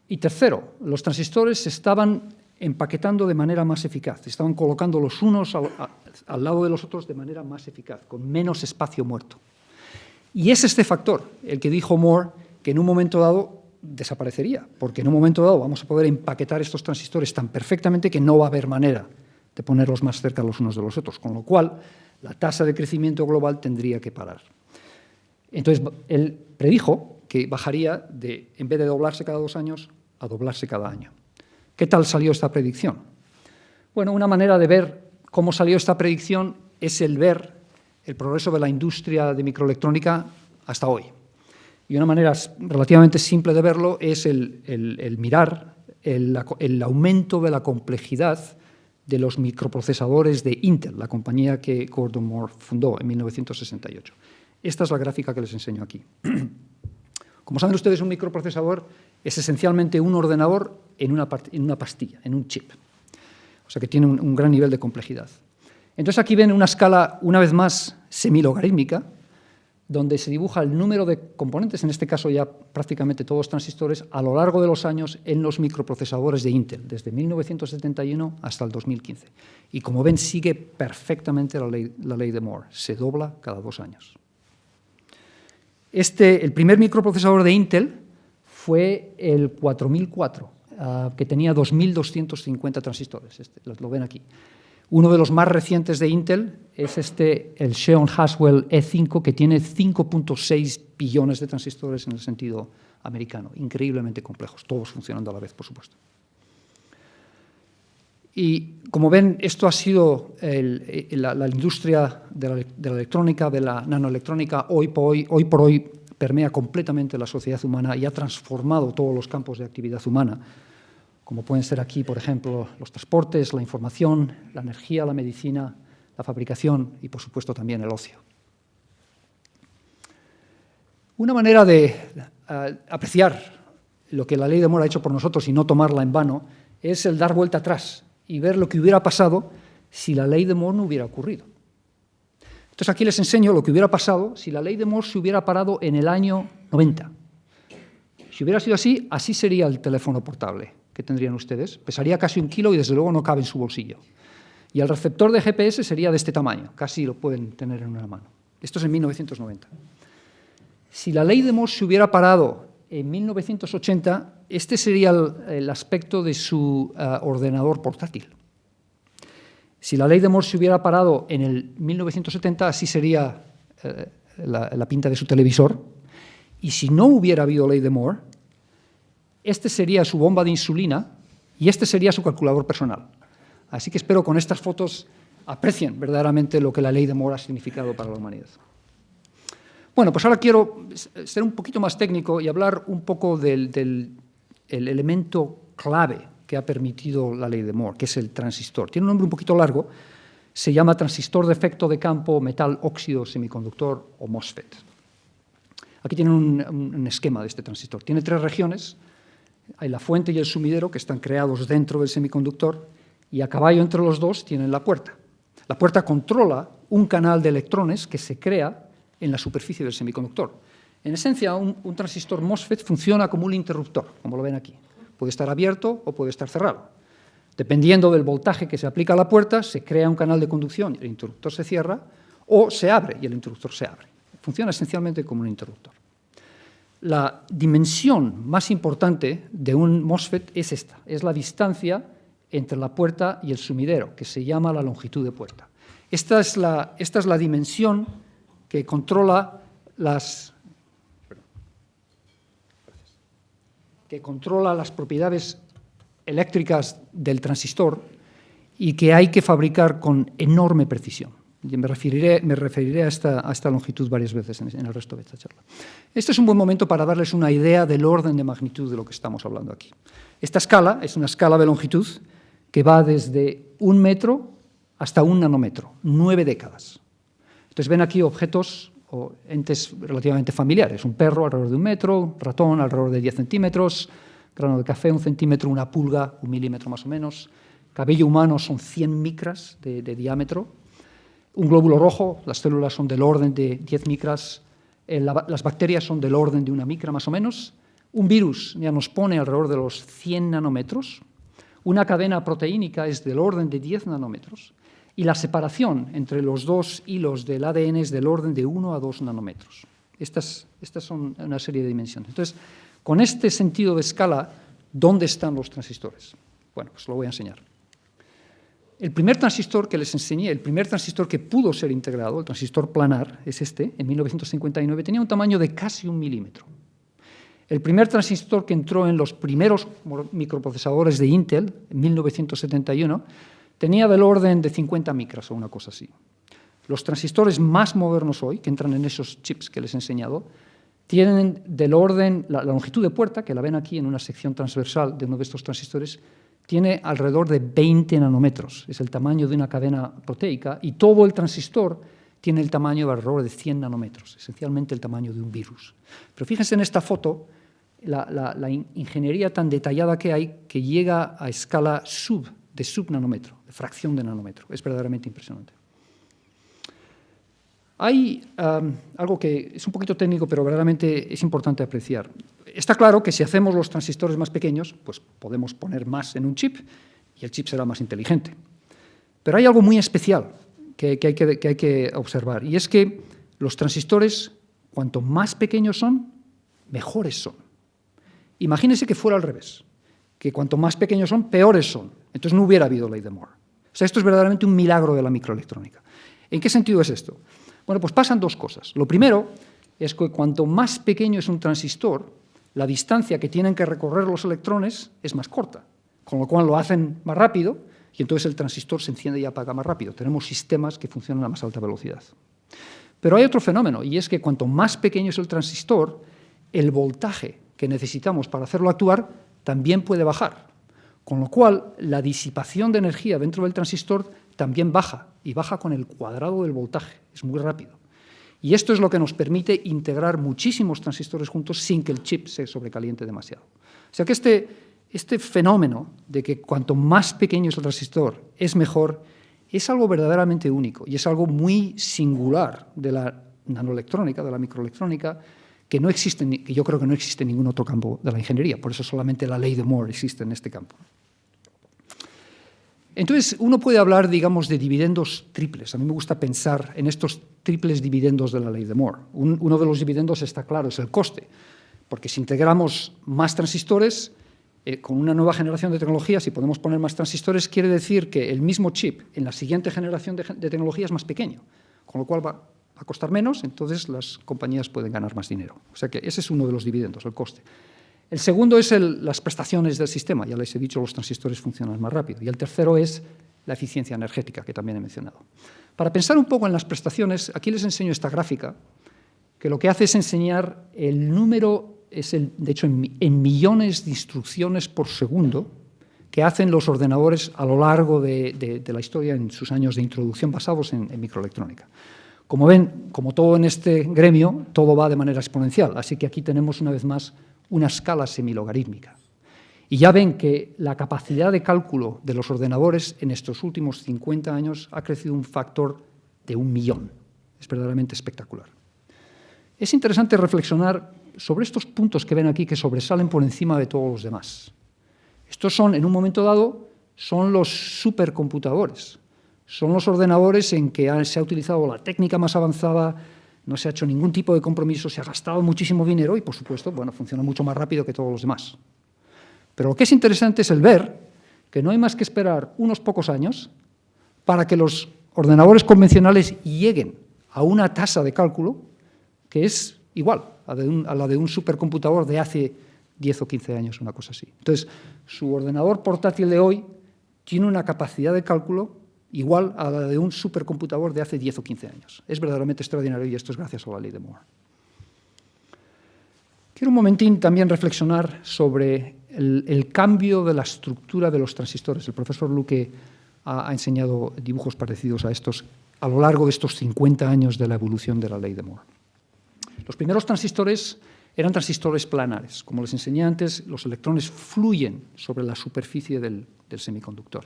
Y tercero, los transistores se estaban empaquetando de manera más eficaz, se estaban colocando los unos al lado de los otros de manera más eficaz, con menos espacio muerto. Y es este factor el que dijo Moore que en un momento dado desaparecería, porque en un momento dado vamos a poder empaquetar estos transistores tan perfectamente que no va a haber manera de ponerlos más cerca los unos de los otros, con lo cual la tasa de crecimiento global tendría que parar. Entonces, él predijo que bajaría en vez de doblarse cada 2 años, a doblarse cada año. ¿Qué tal salió esta predicción? Bueno, una manera de ver cómo salió esta predicción es el ver el progreso de la industria de microelectrónica hasta hoy. Y una manera relativamente simple de verlo es el mirar el aumento de la complejidad de los microprocesadores de Intel, la compañía que Gordon Moore fundó en 1968. Esta es la gráfica que les enseño aquí. Como saben ustedes, un microprocesador es esencialmente un ordenador en una pastilla, en un chip. O sea que tiene un gran nivel de complejidad. Entonces aquí ven una escala, una vez más, semilogarítmica, donde se dibuja el número de componentes, en este caso ya prácticamente todos los transistores, a lo largo de los años en los microprocesadores de Intel, desde 1971 hasta el 2015. Y como ven, sigue perfectamente la ley de Moore, se dobla cada 2 años. El primer microprocesador de Intel fue el 4004, que tenía 2.250 transistores, lo ven aquí. Uno de los más recientes de Intel es el Xeon Haswell E5, que tiene 5.6 billones de transistores en el sentido americano, increíblemente complejos, todos funcionando a la vez, por supuesto. Y como ven, esto ha sido la industria de la electrónica, de la nanoelectrónica, hoy por hoy permea completamente la sociedad humana y ha transformado todos los campos de actividad humana, como pueden ser aquí, por ejemplo, los transportes, la información, la energía, la medicina, la fabricación y, por supuesto, también el ocio. Una manera de apreciar lo que la ley de Moore ha hecho por nosotros y no tomarla en vano es el dar vuelta atrás y ver lo que hubiera pasado si la ley de Moore no hubiera ocurrido. Entonces, aquí les enseño lo que hubiera pasado si la ley de Moore se hubiera parado en el año 90. Si hubiera sido así, así sería el teléfono portable que tendrían ustedes. Pesaría casi 1 kilo y, desde luego, no cabe en su bolsillo. Y el receptor de GPS sería de este tamaño, casi lo pueden tener en una mano. Esto es en 1990. Si la ley de Moore se hubiera parado en 1980, este sería el aspecto de su ordenador portátil. Si la ley de Moore se hubiera parado en el 1970, así sería la pinta de su televisor. Y si no hubiera habido ley de Moore, este sería su bomba de insulina y este sería su calculador personal. Así que espero con estas fotos aprecien verdaderamente lo que la ley de Moore ha significado para la humanidad. Bueno, pues ahora quiero ser un poquito más técnico y hablar un poco del elemento clave que ha permitido la ley de Moore, que es el transistor. Tiene un nombre un poquito largo, se llama transistor de efecto de campo metal óxido semiconductor o MOSFET. Aquí tienen un esquema de este transistor. Tiene 3 regiones. Hay la fuente y el sumidero, que están creados dentro del semiconductor, y a caballo entre los dos tienen la puerta. La puerta controla un canal de electrones que se crea en la superficie del semiconductor. En esencia, un transistor MOSFET funciona como un interruptor, como lo ven aquí. Puede estar abierto o puede estar cerrado. Dependiendo del voltaje que se aplica a la puerta, se crea un canal de conducción y el interruptor se cierra, o se abre y el interruptor se abre. Funciona esencialmente como un interruptor. La dimensión más importante de un MOSFET es esta, es la distancia entre la puerta y el sumidero, que se llama la longitud de puerta. Esta es la dimensión que controla las propiedades eléctricas del transistor y que hay que fabricar con enorme precisión. Y me referiré a esta longitud varias veces en el resto de esta charla. Este es un buen momento para darles una idea del orden de magnitud de lo que estamos hablando aquí. Esta escala es una escala de longitud que va desde 1 metro hasta 1 nanómetro, 9 décadas. Entonces ven aquí objetos o entes relativamente familiares. Un perro alrededor de 1 metro, un ratón alrededor de 10 centímetros, grano de café 1 centímetro, una pulga 1 milímetro más o menos, cabello humano son 100 micras de diámetro, un glóbulo rojo, las células son del orden de 10 micras, las bacterias son del orden de 1 micra más o menos, un virus ya nos pone alrededor de los 100 nanómetros, una cadena proteínica es del orden de 10 nanómetros, y la separación entre los 2 hilos del ADN es del orden de 1 a 2 nanómetros. Estas son una serie de dimensiones. Entonces, con este sentido de escala, ¿dónde están los transistores? Bueno, pues lo voy a enseñar. El primer transistor que les enseñé, el primer transistor que pudo ser integrado, el transistor planar, es este, en 1959, tenía un tamaño de casi 1 milímetro. El primer transistor que entró en los primeros microprocesadores de Intel, en 1971, tenía del orden de 50 micras o una cosa así. Los transistores más modernos hoy, que entran en esos chips que les he enseñado, tienen del orden, la longitud de puerta, que la ven aquí en una sección transversal de uno de estos transistores, tiene alrededor de 20 nanómetros. Es el tamaño de una cadena proteica y todo el transistor tiene el tamaño de alrededor de 100 nanómetros, esencialmente el tamaño de un virus. Pero fíjense en esta foto, la ingeniería tan detallada que hay que llega a escala de subnanómetro, de fracción de nanómetro. Es verdaderamente impresionante. Hay algo que es un poquito técnico, pero verdaderamente es importante apreciar. Está claro que si hacemos los transistores más pequeños, pues podemos poner más en un chip y el chip será más inteligente. Pero hay algo muy especial que hay que observar, y es que los transistores, cuanto más pequeños son, mejores son. Imagínense que fuera al revés, que cuanto más pequeños son, peores son. Entonces no hubiera habido ley de Moore. O sea, esto es verdaderamente un milagro de la microelectrónica. ¿En qué sentido es esto? Bueno, pues pasan dos cosas. Lo primero es que cuanto más pequeño es un transistor, la distancia que tienen que recorrer los electrones es más corta, con lo cual lo hacen más rápido y entonces el transistor se enciende y apaga más rápido. Tenemos sistemas que funcionan a más alta velocidad. Pero hay otro fenómeno, y es que cuanto más pequeño es el transistor, el voltaje que necesitamos para hacerlo actuar también puede bajar, con lo cual la disipación de energía dentro del transistor también baja, y baja con el cuadrado del voltaje, es muy rápido. Y esto es lo que nos permite integrar muchísimos transistores juntos sin que el chip se sobrecaliente demasiado. O sea que este fenómeno de que cuanto más pequeño es el transistor es mejor, es algo verdaderamente único y es algo muy singular de la nanoelectrónica, de la microelectrónica, que yo creo que no existe en ningún otro campo de la ingeniería. Por eso solamente la ley de Moore existe en este campo. Entonces, uno puede hablar, digamos, de dividendos triples. A mí me gusta pensar en estos triples dividendos de la ley de Moore. Uno de los dividendos está claro, es el coste, porque si integramos más transistores, con una nueva generación de tecnología, si podemos poner más transistores, quiere decir que el mismo chip en la siguiente generación de tecnología es más pequeño, con lo cual va a costar menos, entonces las compañías pueden ganar más dinero. O sea que ese es uno de los dividendos, el coste. El segundo es las prestaciones del sistema. Ya les he dicho, los transistores funcionan más rápido. Y el tercero es la eficiencia energética, que también he mencionado. Para pensar un poco en las prestaciones, aquí les enseño esta gráfica, que lo que hace es enseñar el número, de hecho, en millones de instrucciones por segundo que hacen los ordenadores a lo largo de la historia en sus años de introducción basados en microelectrónica. Como ven, como todo en este gremio, todo va de manera exponencial. Así que aquí tenemos una vez más una escala semilogarítmica. Y ya ven que la capacidad de cálculo de los ordenadores en estos últimos 50 años ha crecido un factor de 1.000.000. Es verdaderamente espectacular. Es interesante reflexionar sobre estos puntos que ven aquí que sobresalen por encima de todos los demás. Estos son, en un momento dado, son los supercomputadores. Son los ordenadores en que se ha utilizado la técnica más avanzada, no se ha hecho ningún tipo de compromiso, se ha gastado muchísimo dinero y, por supuesto, bueno, funciona mucho más rápido que todos los demás. Pero lo que es interesante es el ver que no hay más que esperar unos pocos años para que los ordenadores convencionales lleguen a una tasa de cálculo que es igual a la de un supercomputador de hace 10 o 15 años, una cosa así. Entonces, su ordenador portátil de hoy tiene una capacidad de cálculo igual a la de un supercomputador de hace 10 o 15 años. Es verdaderamente extraordinario y esto es gracias a la ley de Moore. Quiero un momentín también reflexionar sobre el cambio de la estructura de los transistores. El profesor Luque ha enseñado dibujos parecidos a estos a lo largo de estos 50 años de la evolución de la ley de Moore. Los primeros transistores eran transistores planares. Como les enseñé antes, los electrones fluyen sobre la superficie del semiconductor.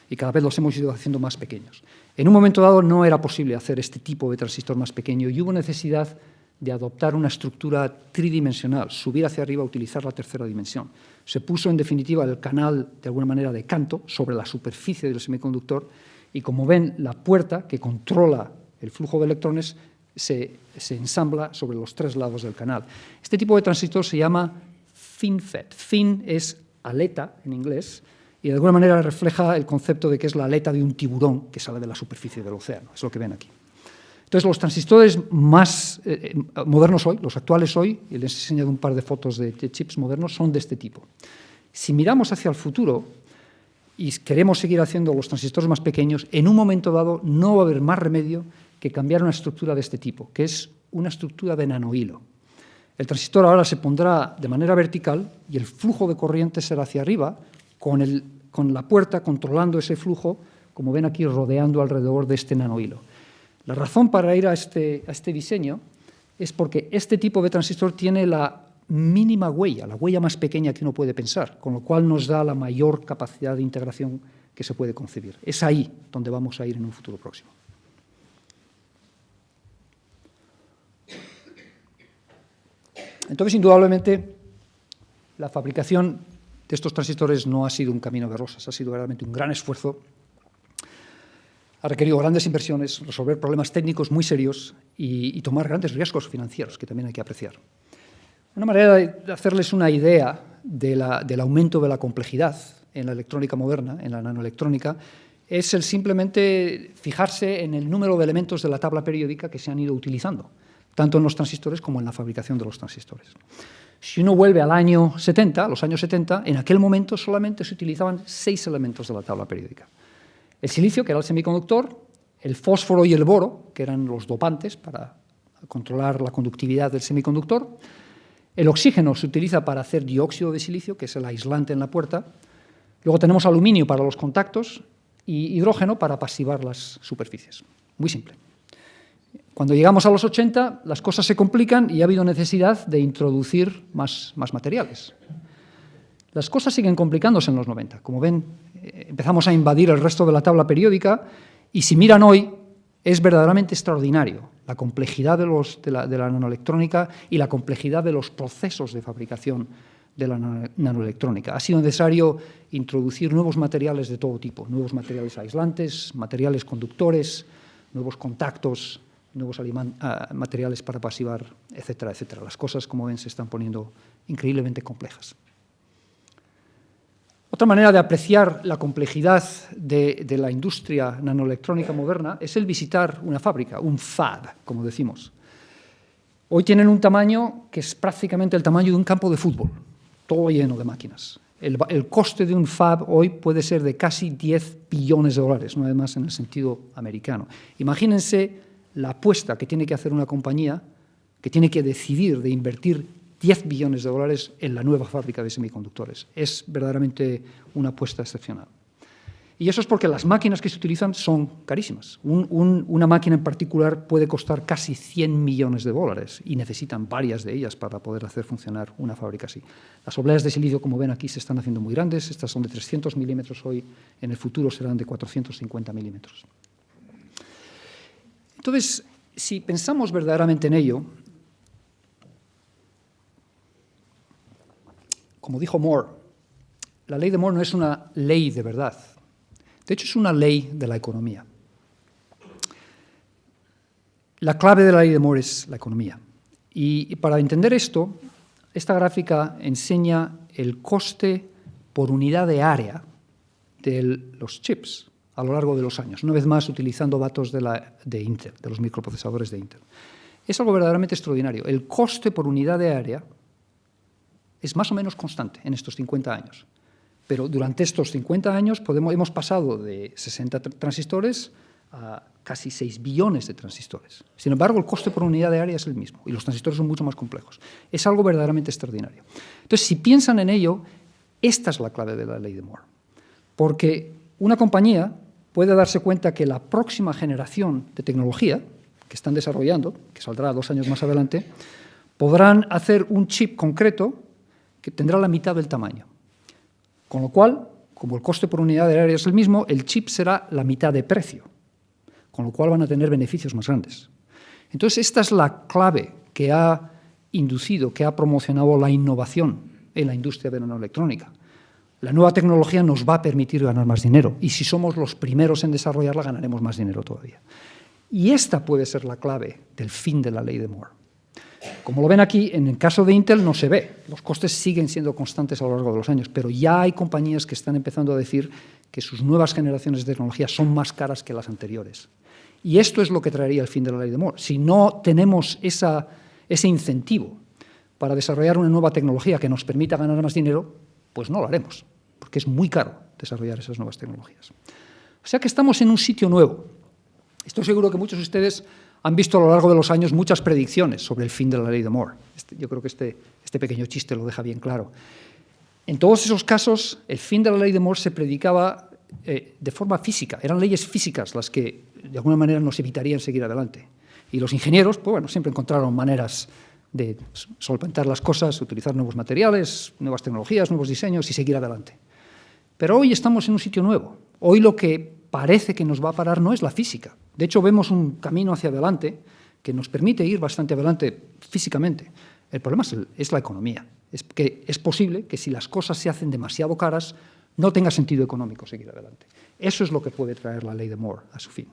Y cada vez los hemos ido haciendo más pequeños. En un momento dado no era posible hacer este tipo de transistor más pequeño y hubo necesidad de adoptar una estructura tridimensional, subir hacia arriba, utilizar la tercera dimensión. Se puso, en definitiva, el canal, de alguna manera, de Cantor sobre la superficie del semiconductor y, como ven, la puerta que controla el flujo de electrones se ensambla sobre los tres lados del canal. Este tipo de transistor se llama FinFET. Fin es aleta en inglés, y de alguna manera refleja el concepto de que es la aleta de un tiburón que sale de la superficie del océano. Es lo que ven aquí. Entonces, los transistores más modernos hoy, los actuales hoy, y les he enseñado un par de fotos de chips modernos, son de este tipo. Si miramos hacia el futuro, y queremos seguir haciendo los transistores más pequeños, en un momento dado no va a haber más remedio que cambiar una estructura de este tipo, que es una estructura de nanohilo. El transistor ahora se pondrá de manera vertical y el flujo de corriente será hacia arriba, con la puerta controlando ese flujo, como ven aquí, rodeando alrededor de este nanohilo. La razón para ir a este diseño es porque este tipo de transistor tiene la mínima huella, la huella más pequeña que uno puede pensar, con lo cual nos da la mayor capacidad de integración que se puede concebir. Es ahí donde vamos a ir en un futuro próximo. Entonces, indudablemente, la fabricación de estos transistores no ha sido un camino de rosas, ha sido realmente un gran esfuerzo. Ha requerido grandes inversiones, resolver problemas técnicos muy serios y tomar grandes riesgos financieros, que también hay que apreciar. Una manera de hacerles una idea del aumento de la complejidad en la electrónica moderna, en la nanoelectrónica, es el simplemente fijarse en el número de elementos de la tabla periódica que se han ido utilizando, tanto en los transistores como en la fabricación de los transistores. Si uno vuelve al año 70, a los años 70, en aquel momento solamente se utilizaban 6 elementos de la tabla periódica. El silicio, que era el semiconductor, el fósforo y el boro, que eran los dopantes para controlar la conductividad del semiconductor. El oxígeno se utiliza para hacer dióxido de silicio, que es el aislante en la puerta. Luego tenemos aluminio para los contactos y hidrógeno para pasivar las superficies. Muy simple. Cuando llegamos a los 80, las cosas se complican y ha habido necesidad de introducir más materiales. Las cosas siguen complicándose en los 90. Como ven, empezamos a invadir el resto de la tabla periódica y si miran hoy, es verdaderamente extraordinario la complejidad de la nanoelectrónica y la complejidad de los procesos de fabricación de la nanoelectrónica. Ha sido necesario introducir nuevos materiales de todo tipo, nuevos materiales aislantes, materiales conductores, nuevos contactos, nuevos materiales para pasivar, etcétera, etcétera. Las cosas, como ven, se están poniendo increíblemente complejas. Otra manera de apreciar la complejidad de la industria nanoelectrónica moderna es el visitar una fábrica, un fab, como decimos. Hoy tienen un tamaño que es prácticamente el tamaño de un campo de fútbol, todo lleno de máquinas. El coste de un fab hoy puede ser de casi 10 billones de dólares, no además en el sentido americano. Imagínense la apuesta que tiene que hacer una compañía que tiene que decidir de invertir 10 billones de dólares en la nueva fábrica de semiconductores. Es verdaderamente una apuesta excepcional. Y eso es porque las máquinas que se utilizan son carísimas. Una máquina en particular puede costar casi 100 millones de dólares y necesitan varias de ellas para poder hacer funcionar una fábrica así. Las obleas de silicio, como ven aquí, se están haciendo muy grandes. Estas son de 300 milímetros hoy, en el futuro serán de 450 milímetros. Entonces, si pensamos verdaderamente en ello, como dijo Moore, la ley de Moore no es una ley de verdad. De hecho, es una ley de la economía. La clave de la ley de Moore es la economía. Y para entender esto, esta gráfica enseña el coste por unidad de área de los chips a lo largo de los años, una vez más utilizando datos de Intel, de los microprocesadores de Intel. Es algo verdaderamente extraordinario. El coste por unidad de área es más o menos constante en estos 50 años. Pero durante estos 50 años hemos pasado de 60 transistores a casi 6 billones de transistores. Sin embargo, el coste por unidad de área es el mismo y los transistores son mucho más complejos. Es algo verdaderamente extraordinario. Entonces, si piensan en ello, esta es la clave de la ley de Moore. Porque una compañía puede darse cuenta que la próxima generación de tecnología que están desarrollando, que saldrá 2 años más adelante, podrán hacer un chip concreto que tendrá la mitad del tamaño. Con lo cual, como el coste por unidad de área es el mismo, el chip será la mitad de precio, con lo cual van a tener beneficios más grandes. Entonces, esta es la clave que ha inducido, que ha promocionado la innovación en la industria de la nanoelectrónica. La nueva tecnología nos va a permitir ganar más dinero, y si somos los primeros en desarrollarla, ganaremos más dinero todavía. Y esta puede ser la clave del fin de la ley de Moore. Como lo ven aquí, en el caso de Intel no se ve. Los costes siguen siendo constantes a lo largo de los años, pero ya hay compañías que están empezando a decir que sus nuevas generaciones de tecnología son más caras que las anteriores. Y esto es lo que traería el fin de la ley de Moore. Si no tenemos ese incentivo para desarrollar una nueva tecnología que nos permita ganar más dinero, pues no lo haremos, porque porque es muy caro desarrollar esas nuevas tecnologías. O sea que estamos en un sitio nuevo. Estoy seguro que muchos de ustedes han visto a lo largo de los años muchas predicciones sobre el fin de la ley de Moore. Yo creo que este pequeño chiste lo deja bien claro. En todos esos casos, el fin de la ley de Moore se predicaba de forma física. Eran leyes físicas las que, de alguna manera, nos evitarían seguir adelante. Y los ingenieros, pues bueno, siempre encontraron maneras de solventar las cosas, utilizar nuevos materiales, nuevas tecnologías, nuevos diseños y seguir adelante. Pero hoy estamos en un sitio nuevo. Hoy lo que parece que nos va a parar no es la física. De hecho, vemos un camino hacia adelante que nos permite ir bastante adelante físicamente. El problema es la economía. Es que es posible que si las cosas se hacen demasiado caras, no tenga sentido económico seguir adelante. Eso es lo que puede traer la ley de Moore a su fin.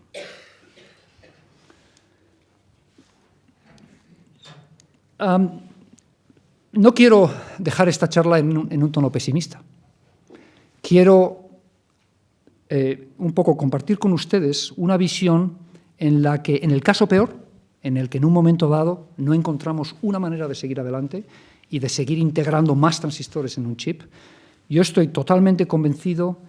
No quiero dejar esta charla en un tono pesimista. Quiero un poco compartir con ustedes una visión en la que, en el caso peor, en el que en un momento dado no encontramos una manera de seguir adelante y de seguir integrando más transistores en un chip, yo estoy totalmente convencido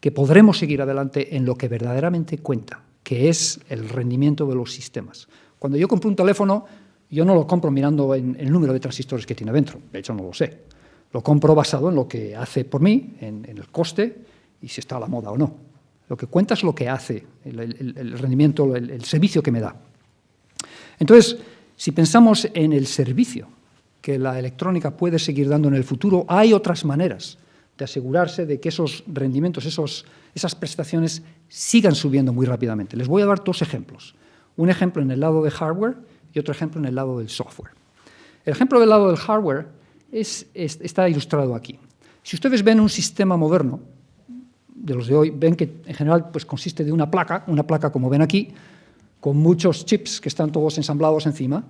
que podremos seguir adelante en lo que verdaderamente cuenta, que es el rendimiento de los sistemas. Cuando yo compro un teléfono, yo no lo compro mirando en el número de transistores que tiene dentro, de hecho no lo sé. Lo compro basado en lo que hace por mí, en el coste y si está a la moda o no. Lo que cuenta es lo que hace, el rendimiento, el servicio que me da. Entonces, si pensamos en el servicio que la electrónica puede seguir dando en el futuro, hay otras maneras de asegurarse de que esos rendimientos, esas prestaciones sigan subiendo muy rápidamente. Les voy a dar dos ejemplos. Un ejemplo en el lado de hardware y otro ejemplo en el lado del software. El ejemplo del lado del hardware está ilustrado aquí. Si ustedes ven un sistema moderno, de los de hoy, ven que en general pues, consiste de una placa como ven aquí, con muchos chips que están todos ensamblados encima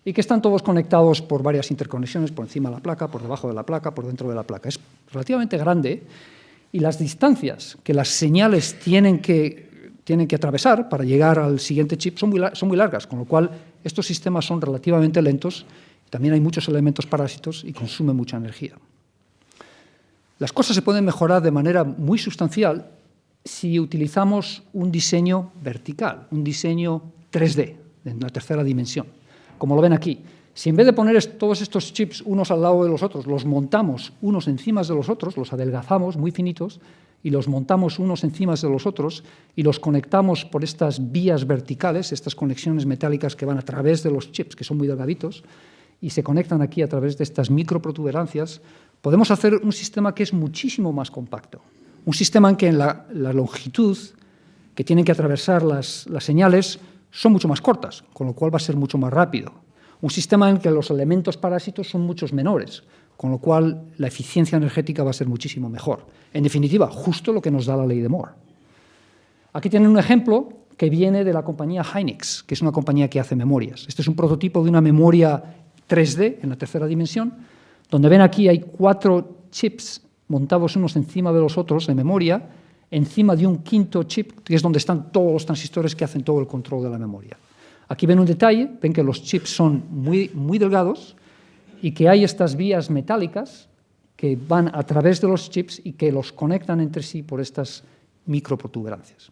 y que están todos conectados por varias interconexiones por encima de la placa, por debajo de la placa, por dentro de la placa. Es relativamente grande y las distancias que las señales tienen que atravesar para llegar al siguiente chip son muy largas, con lo cual estos sistemas son relativamente lentos. También hay muchos elementos parásitos y consumen mucha energía. Las cosas se pueden mejorar de manera muy sustancial si utilizamos un diseño vertical, un diseño 3D, en la tercera dimensión. Como lo ven aquí, si en vez de poner todos estos chips unos al lado de los otros, los montamos unos encima de los otros, los adelgazamos muy finitos y los montamos unos encima de los otros y los conectamos por estas vías verticales, estas conexiones metálicas que van a través de los chips, que son muy delgaditos, y se conectan aquí a través de estas microprotuberancias, podemos hacer un sistema que es muchísimo más compacto. Un sistema en que la longitud que tienen que atravesar las señales son mucho más cortas, con lo cual va a ser mucho más rápido. Un sistema en que los elementos parásitos son muchos menores, con lo cual la eficiencia energética va a ser muchísimo mejor. En definitiva, justo lo que nos da la ley de Moore. Aquí tienen un ejemplo que viene de la compañía Hynix, que es una compañía que hace memorias. Este es un prototipo de una memoria 3D en la tercera dimensión, donde ven aquí hay 4 chips montados unos encima de los otros de memoria, encima de un quinto chip, que es donde están todos los transistores que hacen todo el control de la memoria. Aquí ven un detalle, ven que los chips son muy delgados y que hay estas vías metálicas que van a través de los chips y que los conectan entre sí por estas microprotuberancias.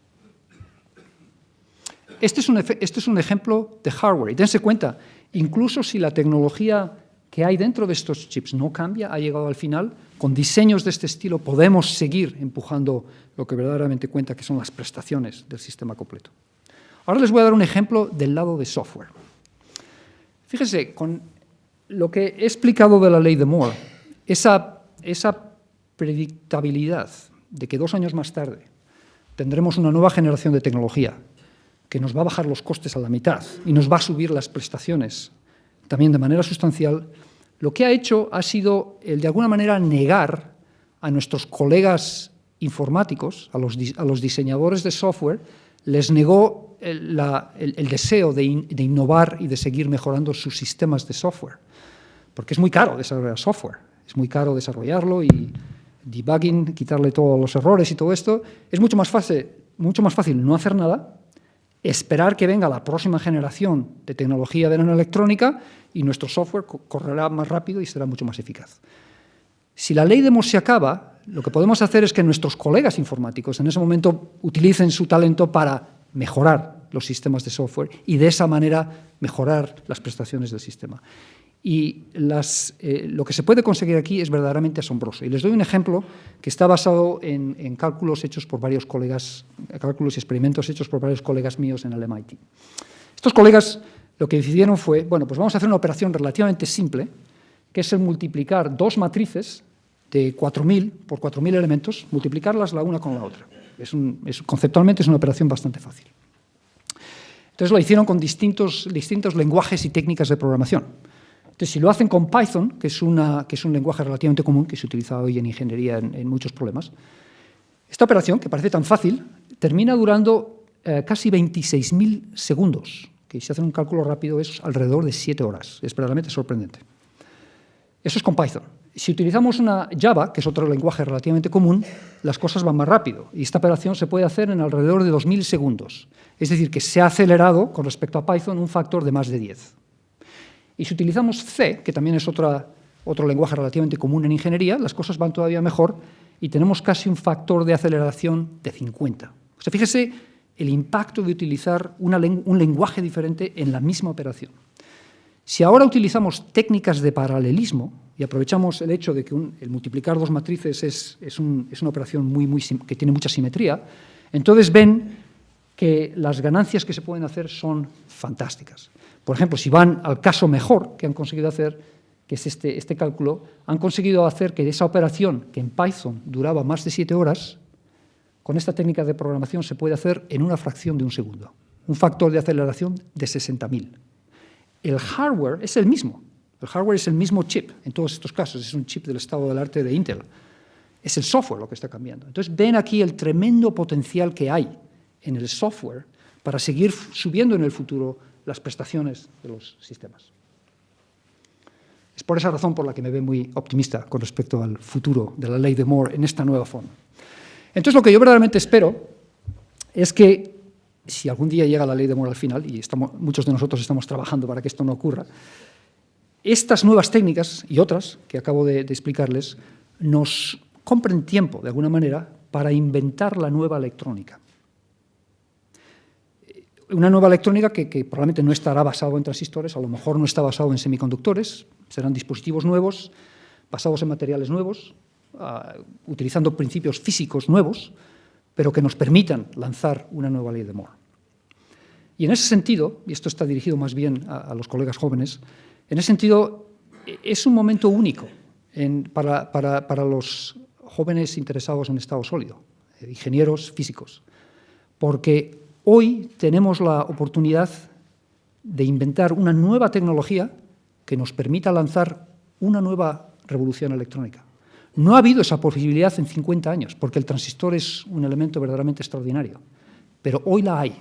Este es un ejemplo de hardware. Y dense cuenta, incluso si la tecnología que hay dentro de estos chips no cambia, ha llegado al final, con diseños de este estilo podemos seguir empujando lo que verdaderamente cuenta, que son las prestaciones del sistema completo. Ahora les voy a dar un ejemplo del lado de software. Fíjense, con lo que he explicado de la ley de Moore, esa predictabilidad de que 2 años más tarde tendremos una nueva generación de tecnología que nos va a bajar los costes a la mitad y nos va a subir las prestaciones también de manera sustancial, lo que ha hecho ha sido, de alguna manera, negar a nuestros colegas informáticos, a los diseñadores de software, les negó el deseo de innovar y de seguir mejorando sus sistemas de software. Porque es muy caro desarrollar software, es muy caro desarrollarlo y debugging, quitarle todos los errores y todo esto. Es mucho más fácil no hacer nada, esperar que venga la próxima generación de tecnología de nanoelectrónica y nuestro software correrá más rápido y será mucho más eficaz. Si la ley de Moore se acaba, Lo que podemos hacer es que nuestros colegas informáticos en ese momento utilicen su talento para mejorar los sistemas de software y de esa manera mejorar las prestaciones del sistema. Y lo que se puede conseguir aquí es verdaderamente asombroso. Y les doy un ejemplo que está basado en cálculos hechos por varios colegas, cálculos y experimentos hechos por varios colegas míos en el MIT. Estos colegas lo que decidieron fue, bueno, pues vamos a hacer una operación relativamente simple, que es el multiplicar dos matrices de 4.000 por 4.000 elementos, multiplicarlas la una con la otra. Conceptualmente es una operación bastante fácil. Entonces lo hicieron con distintos lenguajes y técnicas de programación. Entonces, si lo hacen con Python, que es un lenguaje relativamente común que se utiliza hoy en ingeniería en muchos problemas, esta operación, que parece tan fácil, termina durando casi 26.000 segundos, que si hacen un cálculo rápido es alrededor de 7 horas. Es verdaderamente sorprendente. Eso es con Python. Si utilizamos una Java, que es otro lenguaje relativamente común, las cosas van más rápido. Y esta operación se puede hacer en alrededor de 2.000 segundos. Es decir, que se ha acelerado con respecto a Python un factor de más de 10. Y si utilizamos C, que también es otro lenguaje relativamente común en ingeniería, las cosas van todavía mejor y tenemos casi un factor de aceleración de 50. O sea, fíjese el impacto de utilizar un lenguaje diferente en la misma operación. Si ahora utilizamos técnicas de paralelismo y aprovechamos el hecho de que el multiplicar dos matrices es una operación que tiene mucha simetría, entonces ven que las ganancias que se pueden hacer son fantásticas. Por ejemplo, si van al caso mejor que han conseguido hacer, que es este cálculo, han conseguido hacer que esa operación, que en Python duraba más de 7 horas, con esta técnica de programación se puede hacer en una fracción de un segundo. Un factor de aceleración de 60.000. El hardware es el mismo. El hardware es el mismo chip en todos estos casos. Es un chip del estado del arte de Intel. Es el software lo que está cambiando. Entonces, ven aquí el tremendo potencial que hay en el software para seguir subiendo en el futuro las prestaciones de los sistemas. Es por esa razón por la que me ve muy optimista con respecto al futuro de la ley de Moore en esta nueva forma. Entonces, lo que yo verdaderamente espero es que, si algún día llega la ley de Moore al final, y muchos de nosotros estamos trabajando para que esto no ocurra, estas nuevas técnicas y otras que acabo de explicarles nos compren tiempo, de alguna manera, para inventar la nueva electrónica. Una nueva electrónica que probablemente no estará basada en transistores, a lo mejor no está basado en semiconductores, serán dispositivos nuevos, basados en materiales nuevos, utilizando principios físicos nuevos, pero que nos permitan lanzar una nueva ley de Moore. Y en ese sentido, y esto está dirigido más bien a los colegas jóvenes, en ese sentido es un momento único para los jóvenes interesados en estado sólido, ingenieros físicos, porque hoy tenemos la oportunidad de inventar una nueva tecnología que nos permita lanzar una nueva revolución electrónica. No ha habido esa posibilidad en 50 años, porque el transistor es un elemento verdaderamente extraordinario, pero hoy la hay.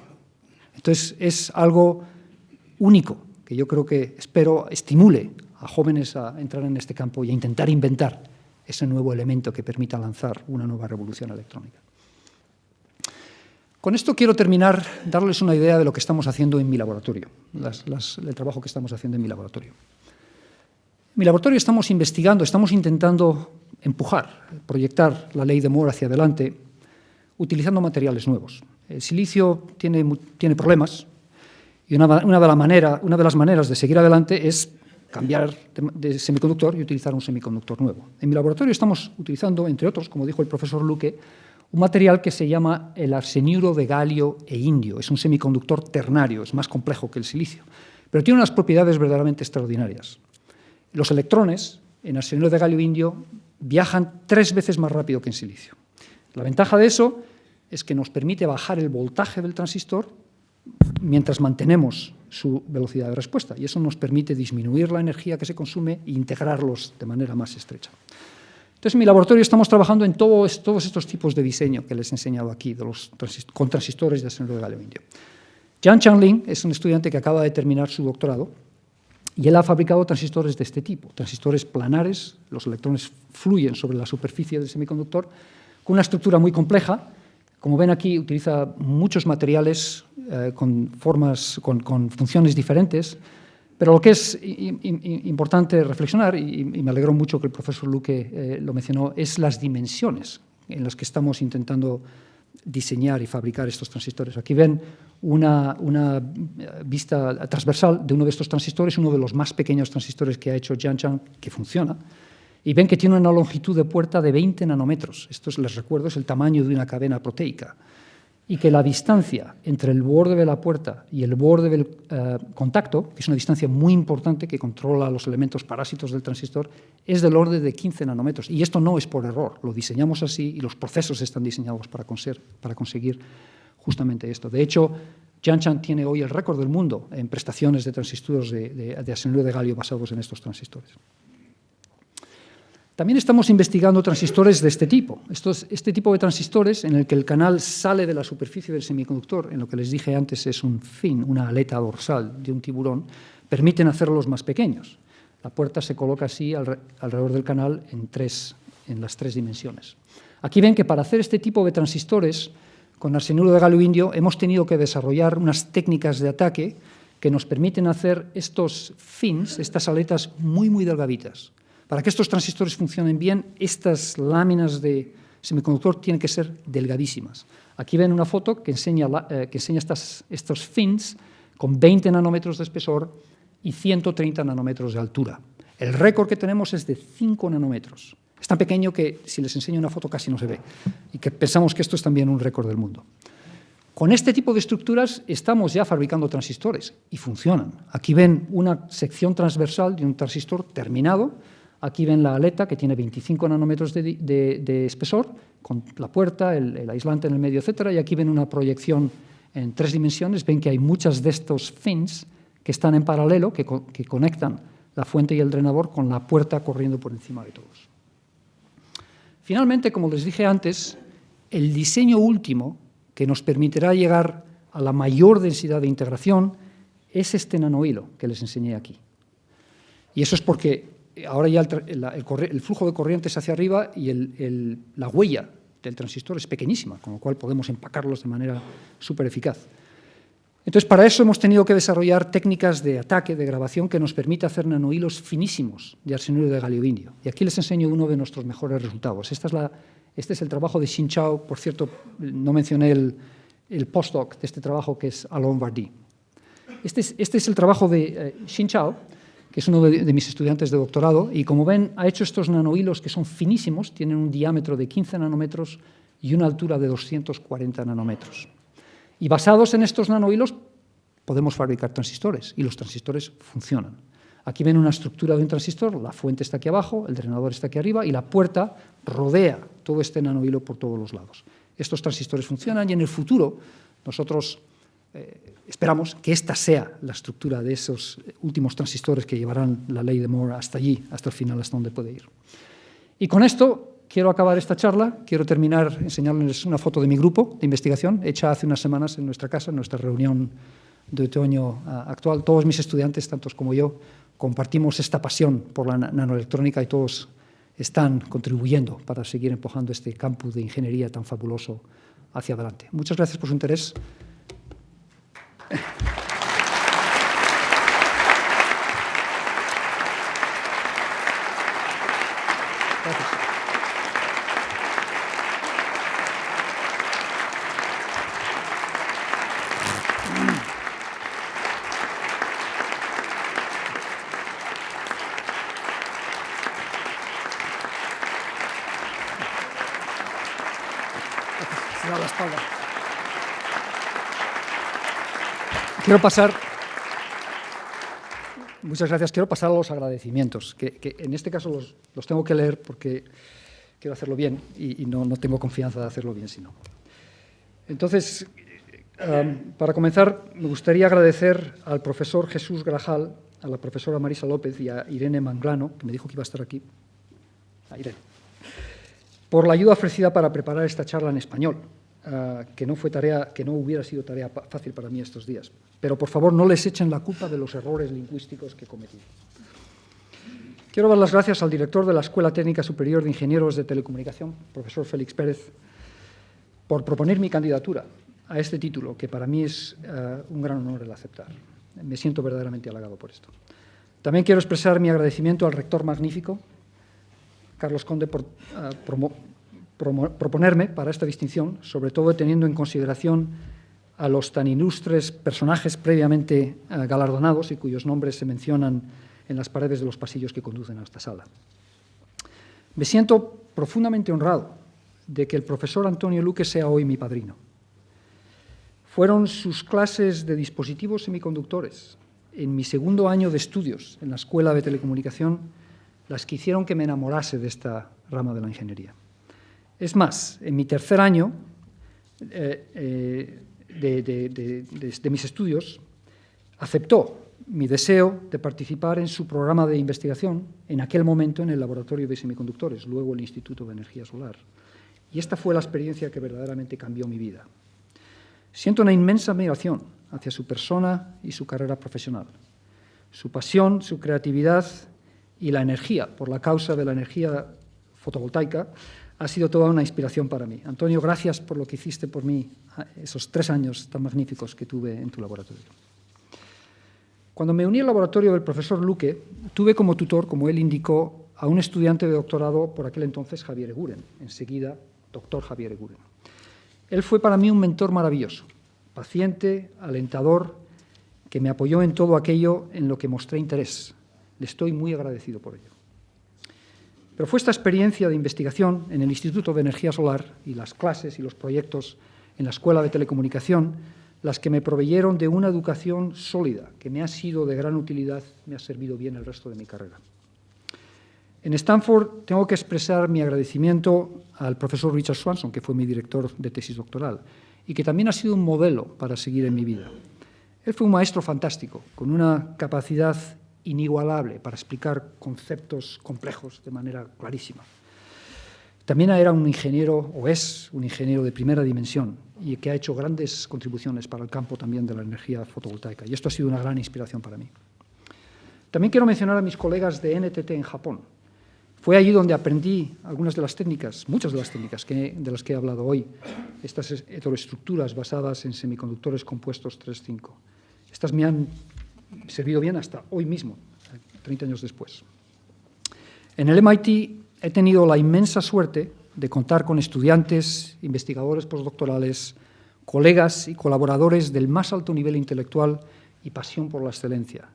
Entonces, es algo único que yo creo que espero estimule a jóvenes a entrar en este campo y a intentar inventar ese nuevo elemento que permita lanzar una nueva revolución electrónica. Con esto quiero terminar, darles una idea de lo que estamos haciendo en mi laboratorio, el trabajo que estamos haciendo en mi laboratorio. En mi laboratorio estamos investigando, estamos intentando empujar, proyectar la ley de Moore hacia adelante, utilizando materiales nuevos. El silicio tiene problemas y una de las maneras de seguir adelante es cambiar de semiconductor y utilizar un semiconductor nuevo. En mi laboratorio estamos utilizando, entre otros, como dijo el profesor Luque, un material que se llama el arseniuro de galio e indio. Es un semiconductor ternario, es más complejo que el silicio, pero tiene unas propiedades verdaderamente extraordinarias. Los electrones en arseniuro de galio e indio viajan 3 veces más rápido que en silicio. La ventaja de eso es que nos permite bajar el voltaje del transistor mientras mantenemos su velocidad de respuesta, y eso nos permite disminuir la energía que se consume e integrarlos de manera más estrecha. Entonces, en mi laboratorio estamos trabajando en todos estos tipos de diseño que les he enseñado aquí, con transistores de arseniuro de galio e indio. Jian Chanling es un estudiante que acaba de terminar su doctorado y él ha fabricado transistores de este tipo, transistores planares, los electrones fluyen sobre la superficie del semiconductor, con una estructura muy compleja. Como ven aquí, utiliza muchos materiales con funciones diferentes, Pero lo que es importante reflexionar, y me alegró mucho que el profesor Luque lo mencionó, es las dimensiones en las que estamos intentando diseñar y fabricar estos transistores. Aquí ven una vista transversal de uno de estos transistores, uno de los más pequeños transistores que ha hecho Jianchang, que funciona, y ven que tiene una longitud de puerta de 20 nanómetros. Esto, les recuerdo, es el tamaño de una cadena proteica. Y que la distancia entre el borde de la puerta y el borde del contacto, que es una distancia muy importante que controla los elementos parásitos del transistor, es del orden de 15 nanómetros. Y esto no es por error, lo diseñamos así y los procesos están diseñados para conseguir justamente esto. De hecho, Jianchang tiene hoy el récord del mundo en prestaciones de transistores de arsenuro de galio basados en estos transistores. También estamos investigando transistores de este tipo. Este tipo de transistores en el que el canal sale de la superficie del semiconductor, en lo que les dije antes es un fin, una aleta dorsal de un tiburón, permiten hacerlos más pequeños. La puerta se coloca así alrededor del canal en las tres dimensiones. Aquí ven que para hacer este tipo de transistores con arsenuro de galio indio hemos tenido que desarrollar unas técnicas de ataque que nos permiten hacer estos fins, estas aletas muy, muy delgaditas. Para que estos transistores funcionen bien, estas láminas de semiconductor tienen que ser delgadísimas. Aquí ven una foto que enseña estos fins con 20 nanómetros de espesor y 130 nanómetros de altura. El récord que tenemos es de 5 nanómetros. Es tan pequeño que si les enseño una foto casi no se ve y que pensamos que esto es también un récord del mundo. Con este tipo de estructuras estamos ya fabricando transistores y funcionan. Aquí ven una sección transversal de un transistor terminado. Aquí ven la aleta, que tiene 25 nanómetros de espesor, con la puerta, el aislante en el medio, etc. Y aquí ven una proyección en 3 dimensiones. Ven que hay muchas de estos fins que están en paralelo, que conectan la fuente y el drenador con la puerta corriendo por encima de todos. Finalmente, como les dije antes, el diseño último que nos permitirá llegar a la mayor densidad de integración es este nanohilo que les enseñé aquí. Y eso es porque ahora ya el flujo de corrientes hacia arriba y la huella del transistor es pequeñísima, con lo cual podemos empacarlos de manera súper eficaz. Entonces, para eso hemos tenido que desarrollar técnicas de ataque, de grabación, que nos permite hacer nanohilos finísimos de arsenuro de galio indio. Y aquí les enseño uno de nuestros mejores resultados. Este es el trabajo de Xin Chao. Por cierto, no mencioné el postdoc de este trabajo, que es Alon Vardy. Este es el trabajo de Xin Chao, que es uno de mis estudiantes de doctorado, y como ven, ha hecho estos nanohilos que son finísimos, tienen un diámetro de 15 nanómetros y una altura de 240 nanómetros. Y basados en estos nanohilos podemos fabricar transistores, y los transistores funcionan. Aquí ven una estructura de un transistor, la fuente está aquí abajo, el drenador está aquí arriba, y la puerta rodea todo este nanohilo por todos los lados. Estos transistores funcionan, y en el futuro nosotros esperamos que esta sea la estructura de esos últimos transistores que llevarán la ley de Moore hasta allí, hasta el final, hasta donde puede ir. Y con esto quiero acabar esta charla, quiero terminar enseñándoles una foto de mi grupo de investigación, hecha hace unas semanas en nuestra casa, en nuestra reunión de otoño actual. Todos mis estudiantes, tantos como yo, compartimos esta pasión por la nanoelectrónica y todos están contribuyendo para seguir empujando este campus de ingeniería tan fabuloso hacia adelante. Muchas gracias por su interés. Gracias. Se da la espalda. Quiero pasar, muchas gracias, quiero pasar a los agradecimientos, que en este caso los tengo que leer porque quiero hacerlo bien y no tengo confianza de hacerlo bien, sino. Entonces, para comenzar, me gustaría agradecer al profesor Jesús Grajal, a la profesora Marisa López y a Irene Manglano, que me dijo que iba a estar aquí, a Irene, por la ayuda ofrecida para preparar esta charla en español. Que no hubiera sido tarea fácil para mí estos días. Pero, por favor, no les echen la culpa de los errores lingüísticos que he cometido. Quiero dar las gracias al director de la Escuela Técnica Superior de Ingenieros de Telecomunicación, profesor Félix Pérez, por proponer mi candidatura a este título, que para mí es un gran honor el aceptar. Me siento verdaderamente halagado por esto. También quiero expresar mi agradecimiento al rector magnífico, Carlos Conde, por proponerme para esta distinción, sobre todo teniendo en consideración a los tan ilustres personajes previamente galardonados y cuyos nombres se mencionan en las paredes de los pasillos que conducen a esta sala. Me siento profundamente honrado de que el profesor Antonio Luque sea hoy mi padrino. Fueron sus clases de dispositivos semiconductores en mi segundo año de estudios en la Escuela de Telecomunicación las que hicieron que me enamorase de esta rama de la ingeniería. Es más, en mi tercer año de mis estudios, aceptó mi deseo de participar en su programa de investigación, en aquel momento en el Laboratorio de Semiconductores, luego el Instituto de Energía Solar. Y esta fue la experiencia que verdaderamente cambió mi vida. Siento una inmensa admiración hacia su persona y su carrera profesional. Su pasión, su creatividad y la energía por la causa de la energía fotovoltaica ha sido toda una inspiración para mí. Antonio, gracias por lo que hiciste por mí esos 3 años tan magníficos que tuve en tu laboratorio. Cuando me uní al laboratorio del profesor Luque, tuve como tutor, como él indicó, a un estudiante de doctorado por aquel entonces, Javier Eguren, enseguida doctor Javier Eguren. Él fue para mí un mentor maravilloso, paciente, alentador, que me apoyó en todo aquello en lo que mostré interés. Le estoy muy agradecido por ello. Pero fue esta experiencia de investigación en el Instituto de Energía Solar y las clases y los proyectos en la Escuela de Telecomunicación las que me proveyeron de una educación sólida, que me ha sido de gran utilidad, me ha servido bien el resto de mi carrera. En Stanford tengo que expresar mi agradecimiento al profesor Richard Swanson, que fue mi director de tesis doctoral, y que también ha sido un modelo para seguir en mi vida. Él fue un maestro fantástico, con una capacidad inigualable para explicar conceptos complejos de manera clarísima. También era un ingeniero, o es un ingeniero de primera dimensión, y que ha hecho grandes contribuciones para el campo también de la energía fotovoltaica, y esto ha sido una gran inspiración para mí. También quiero mencionar a mis colegas de NTT en Japón. Fue allí donde aprendí algunas de las técnicas, muchas de las técnicas de las que he hablado hoy, estas heteroestructuras basadas en semiconductores compuestos 3,5. Estas me han servido bien hasta hoy mismo, 30 años después. En el MIT he tenido la inmensa suerte de contar con estudiantes, investigadores postdoctorales, colegas y colaboradores del más alto nivel intelectual y pasión por la excelencia.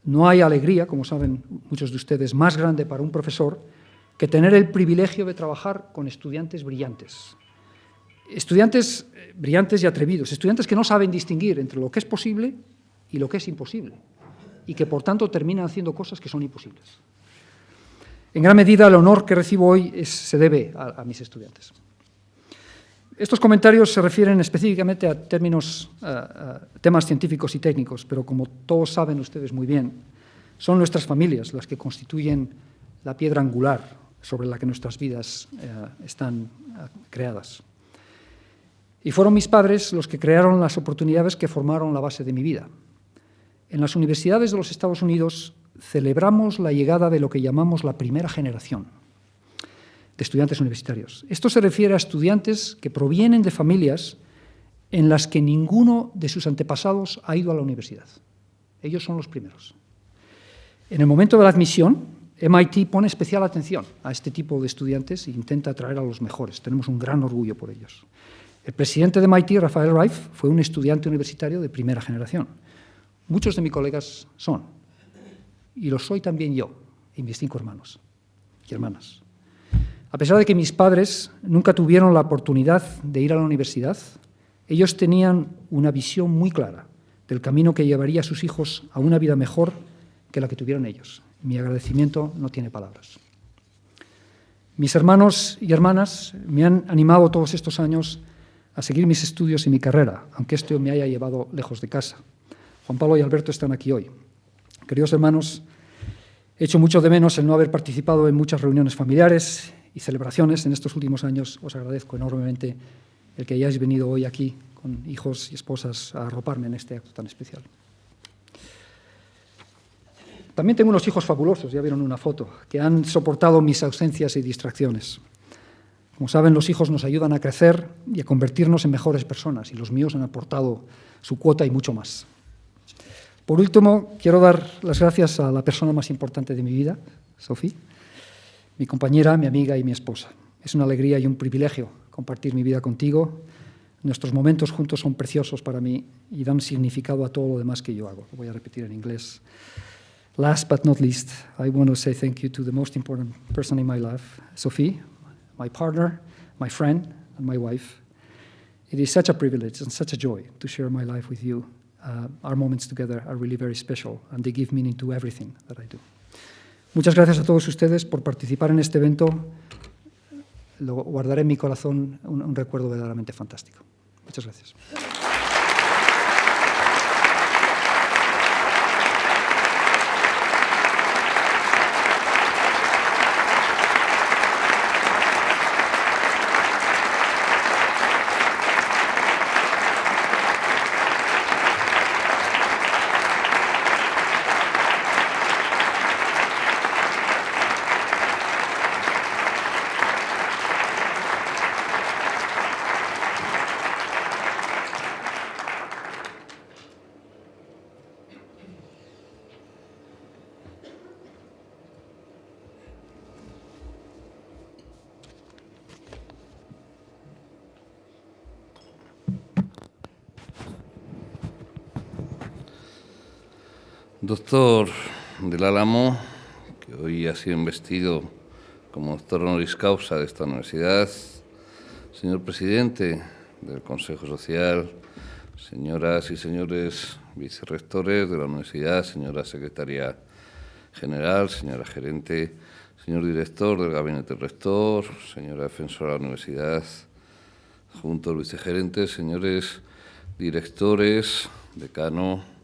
No hay alegría, como saben muchos de ustedes, más grande para un profesor que tener el privilegio de trabajar con estudiantes brillantes. Estudiantes brillantes y atrevidos, estudiantes que no saben distinguir entre lo que es posible y lo que es imposible, y que, por tanto, terminan haciendo cosas que son imposibles. En gran medida, el honor que recibo hoy se debe a mis estudiantes. Estos comentarios se refieren específicamente a temas científicos y técnicos, pero como todos saben ustedes muy bien, son nuestras familias las que constituyen la piedra angular sobre la que nuestras vidas están creadas. Y fueron mis padres los que crearon las oportunidades que formaron la base de mi vida. En las universidades de los Estados Unidos celebramos la llegada de lo que llamamos la primera generación de estudiantes universitarios. Esto se refiere a estudiantes que provienen de familias en las que ninguno de sus antepasados ha ido a la universidad. Ellos son los primeros. En el momento de la admisión, MIT pone especial atención a este tipo de estudiantes e intenta atraer a los mejores. Tenemos un gran orgullo por ellos. El presidente de MIT, Rafael Reif, fue un estudiante universitario de primera generación. Muchos de mis colegas son, y lo soy también yo, y mis 5 hermanos y hermanas. A pesar de que mis padres nunca tuvieron la oportunidad de ir a la universidad, ellos tenían una visión muy clara del camino que llevaría a sus hijos a una vida mejor que la que tuvieron ellos. Mi agradecimiento no tiene palabras. Mis hermanos y hermanas me han animado todos estos años a seguir mis estudios y mi carrera, aunque esto me haya llevado lejos de casa. Juan Pablo y Alberto están aquí hoy. Queridos hermanos, he hecho mucho de menos el no haber participado en muchas reuniones familiares y celebraciones en estos últimos años. Os agradezco enormemente el que hayáis venido hoy aquí con hijos y esposas a arroparme en este acto tan especial. También tengo unos hijos fabulosos, ya vieron una foto, que han soportado mis ausencias y distracciones. Como saben, los hijos nos ayudan a crecer y a convertirnos en mejores personas, y los míos han aportado su cuota y mucho más. Por último, quiero dar las gracias a la persona más importante de mi vida, Sophie, mi compañera, mi amiga y mi esposa. Es una alegría y un privilegio compartir mi vida contigo. Nuestros momentos juntos son preciosos para mí y dan significado a todo lo demás que yo hago. Lo voy a repetir en inglés. Last but not least, I want to say thank you to the most important person in my life, Sophie, my partner, my friend, and my wife. It is such a privilege and such a joy to share my life with you. Our moments together are really very special, and they give meaning to everything that I do. Muchas gracias a todos ustedes por participar en este evento. Lo guardaré en mi corazón, un recuerdo verdaderamente fantástico. Muchas gracias. Doctor del Álamo, que hoy ha sido investido como doctor honoris causa de esta universidad, señor presidente del Consejo Social, señoras y señores vicerrectores de la universidad, señora secretaria general, señora gerente, señor director del gabinete rector, señora defensora de la universidad, juntos vicegerentes, señores directores, decano,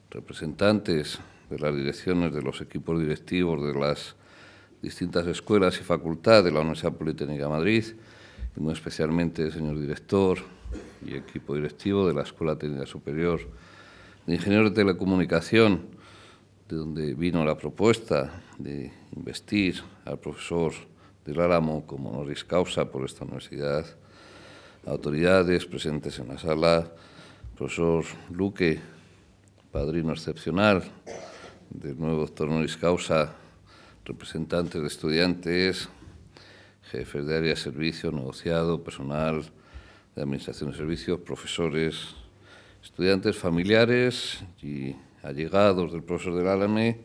representantes de las direcciones de los equipos directivos de las distintas escuelas y facultades de la Universidad Politécnica de Madrid, y muy especialmente señor director y equipo directivo de la Escuela Técnica Superior de Ingenieros de Telecomunicación, de donde vino la propuesta de investir al profesor del Álamo como honoris causa por esta universidad, autoridades presentes en la sala, profesor Luque, padrino excepcional del nuevo doctor honoris causa, representantes de estudiantes, jefes de área de servicio, negociado, personal de administración de servicios, profesores, estudiantes, familiares y allegados del profesor del Álamo,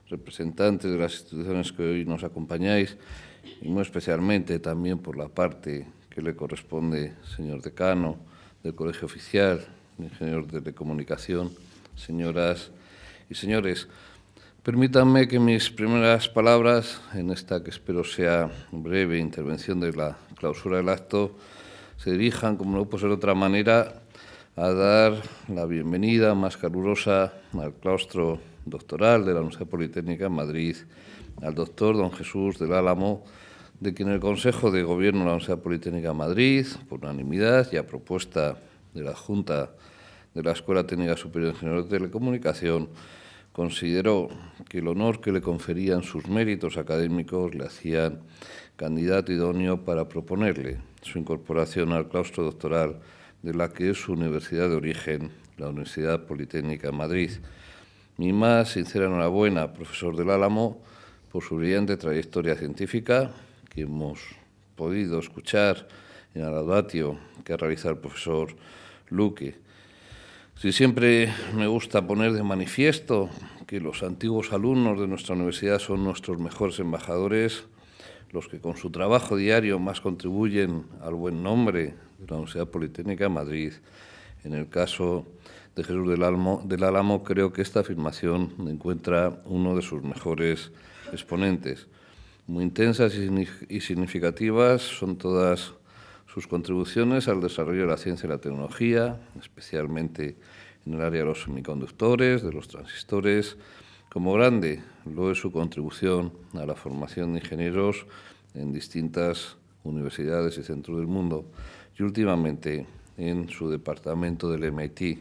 representantes de las instituciones que hoy nos acompañáis, y muy especialmente también por la parte que le corresponde, señor decano del Colegio Oficial de Ingenieros de Telecomunicación, señoras y señores. Permítanme que mis primeras palabras, en esta que espero sea breve intervención de la clausura del acto, se dirijan, como no puede ser de otra manera, a dar la bienvenida más calurosa al claustro doctoral de la Universidad Politécnica en Madrid, al doctor don Jesús del Álamo, de quien el Consejo de Gobierno de la Universidad Politécnica de Madrid, por unanimidad y a propuesta de la Junta de la Escuela Técnica Superior de Ingenieros de Telecomunicación, consideró que el honor que le conferían sus méritos académicos le hacían candidato idóneo para proponerle su incorporación al claustro doctoral de la que es su universidad de origen, la Universidad Politécnica de Madrid. Mi más sincera enhorabuena, profesor del Álamo, por su brillante trayectoria científica que hemos podido escuchar en el laudatio que ha realizado el profesor Luque. Si siempre me gusta poner de manifiesto que los antiguos alumnos de nuestra universidad son nuestros mejores embajadores, los que con su trabajo diario más contribuyen al buen nombre de la Universidad Politécnica de Madrid. En el caso de Jesús del Álamo, creo que esta afirmación encuentra uno de sus mejores exponentes. Muy intensas y significativas son todas sus contribuciones al desarrollo de la ciencia y la tecnología, especialmente en el área de los semiconductores, de los transistores, como grande lo es su contribución a la formación de ingenieros en distintas universidades y centros del mundo, y últimamente en su departamento del MIT.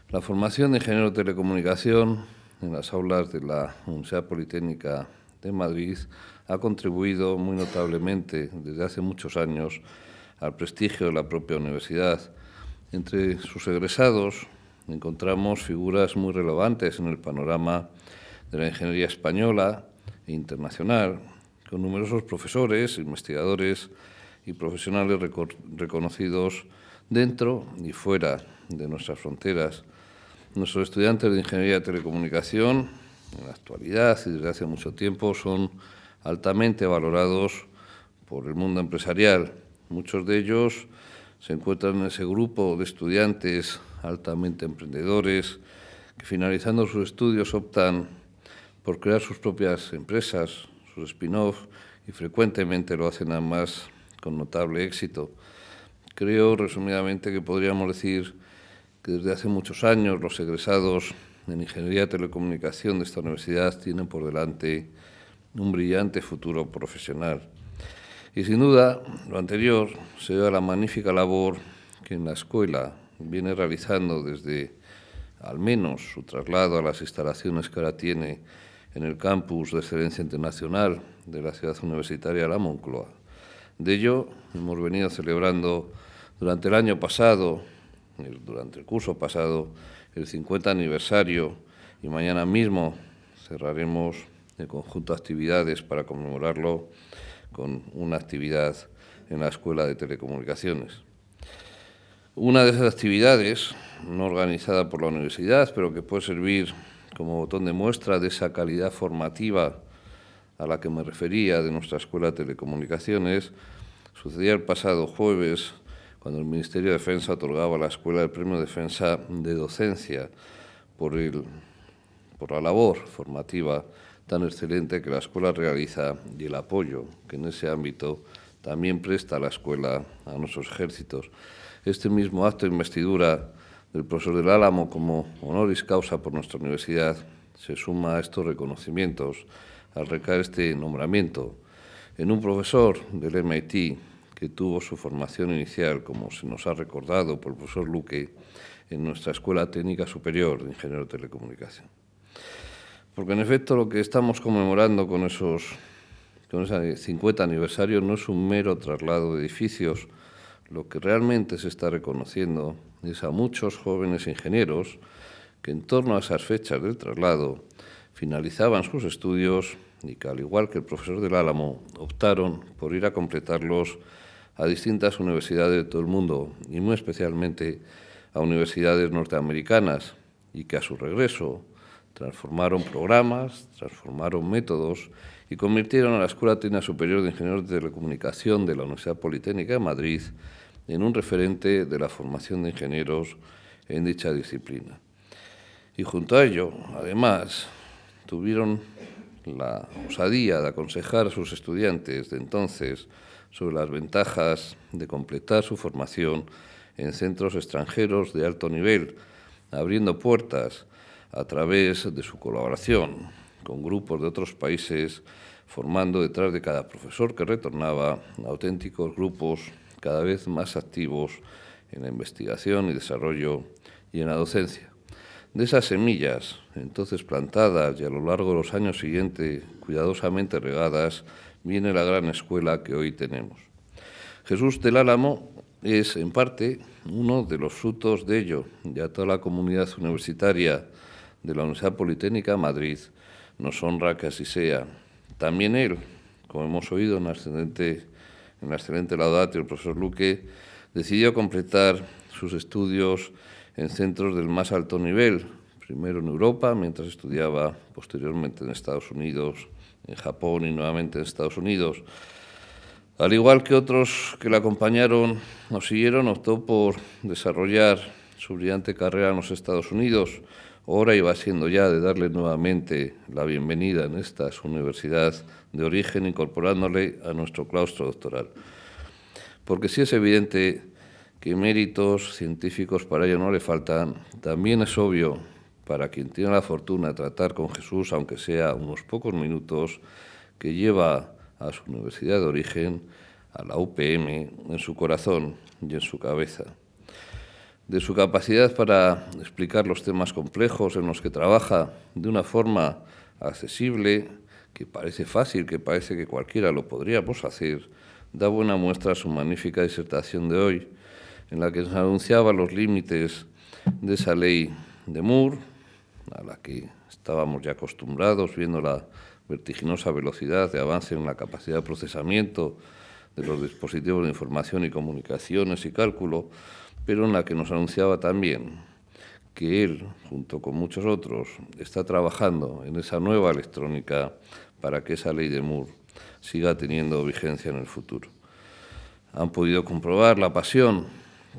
La formación de ingenieros de telecomunicación en las aulas de la Universidad Politécnica de Madrid ha contribuido muy notablemente desde hace muchos años al prestigio de la propia universidad. Entre sus egresados encontramos figuras muy relevantes en el panorama de la ingeniería española e internacional, con numerosos profesores, investigadores y profesionales reconocidos dentro y fuera de nuestras fronteras. Nuestros estudiantes de Ingeniería de Telecomunicación, en la actualidad y desde hace mucho tiempo, son altamente valorados por el mundo empresarial. Muchos de ellos se encuentran en ese grupo de estudiantes altamente emprendedores que, finalizando sus estudios, optan por crear sus propias empresas, sus spin-off, y frecuentemente lo hacen además con notable éxito. Creo, resumidamente, que podríamos decir que desde hace muchos años los egresados en Ingeniería de Telecomunicación de esta universidad tienen por delante un brillante futuro profesional. Y sin duda, lo anterior se debe a la magnífica labor que en la escuela viene realizando desde, al menos, su traslado a las instalaciones que ahora tiene en el campus de excelencia internacional de la ciudad universitaria de la Moncloa. De ello hemos venido celebrando durante el año pasado, durante el curso pasado, el 50 aniversario, y mañana mismo cerraremos el conjunto de actividades para conmemorarlo con una actividad en la Escuela de Telecomunicaciones. Una de esas actividades, no organizada por la universidad, pero que puede servir como botón de muestra de esa calidad formativa a la que me refería de nuestra Escuela de Telecomunicaciones, sucedía el pasado jueves, cuando el Ministerio de Defensa otorgaba a la Escuela el Premio de Defensa de Docencia por la labor formativa tan excelente que la Escuela realiza y el apoyo que en ese ámbito también presta la Escuela a nuestros ejércitos. Este mismo acto de investidura del profesor del Álamo como honoris causa por nuestra universidad se suma a estos reconocimientos al recaer este nombramiento en un profesor del MIT que tuvo su formación inicial, como se nos ha recordado por el profesor Luque, en nuestra Escuela Técnica Superior de Ingenieros de Telecomunicación. Porque, en efecto, lo que estamos conmemorando con ese 50 aniversario no es un mero traslado de edificios. Lo que realmente se está reconociendo es a muchos jóvenes ingenieros que, en torno a esas fechas del traslado, finalizaban sus estudios y que, al igual que el profesor del Álamo, optaron por ir a completarlos a distintas universidades de todo el mundo y muy especialmente a universidades norteamericanas, y que a su regreso transformaron programas, transformaron métodos y convirtieron a la Escuela Técnica Superior de Ingenieros de Telecomunicación de la Universidad Politécnica de Madrid en un referente de la formación de ingenieros en dicha disciplina. Y junto a ello, además, tuvieron la osadía de aconsejar a sus estudiantes de entonces sobre las ventajas de completar su formación en centros extranjeros de alto nivel, abriendo puertas a través de su colaboración con grupos de otros países, formando detrás de cada profesor que retornaba auténticos grupos cada vez más activos en la investigación y desarrollo y en la docencia. De esas semillas, entonces plantadas y a lo largo de los años siguientes cuidadosamente regadas, viene la gran escuela que hoy tenemos. Jesús del Álamo es, en parte, uno de los frutos de ello. Ya toda la comunidad universitaria de la Universidad Politécnica de Madrid nos honra que así sea. También él, como hemos oído en la excelente laudatio del profesor Luque, decidió completar sus estudios en centros del más alto nivel, primero en Europa, mientras estudiaba posteriormente en Estados Unidos, en Japón y nuevamente en Estados Unidos. Al igual que otros que le acompañaron o siguieron, optó por desarrollar su brillante carrera en los Estados Unidos. Hora iba siendo ya de darle nuevamente la bienvenida en esta su universidad de origen, incorporándole a nuestro claustro doctoral. Porque sí es evidente que méritos científicos para ello no le faltan, también es obvio para quien tiene la fortuna de tratar con Jesús, aunque sea unos pocos minutos, que lleva a su universidad de origen, a la UPM, en su corazón y en su cabeza. De su capacidad para explicar los temas complejos en los que trabaja de una forma accesible, que parece fácil, que parece que cualquiera lo podríamos hacer, da buena muestra su magnífica disertación de hoy, en la que se anunciaba los límites de esa ley de Moore, a la que estábamos ya acostumbrados, viendo la vertiginosa velocidad de avance en la capacidad de procesamiento de los dispositivos de información y comunicaciones y cálculo, pero en la que nos anunciaba también que él, junto con muchos otros, está trabajando en esa nueva electrónica para que esa ley de Moore siga teniendo vigencia en el futuro. Han podido comprobar la pasión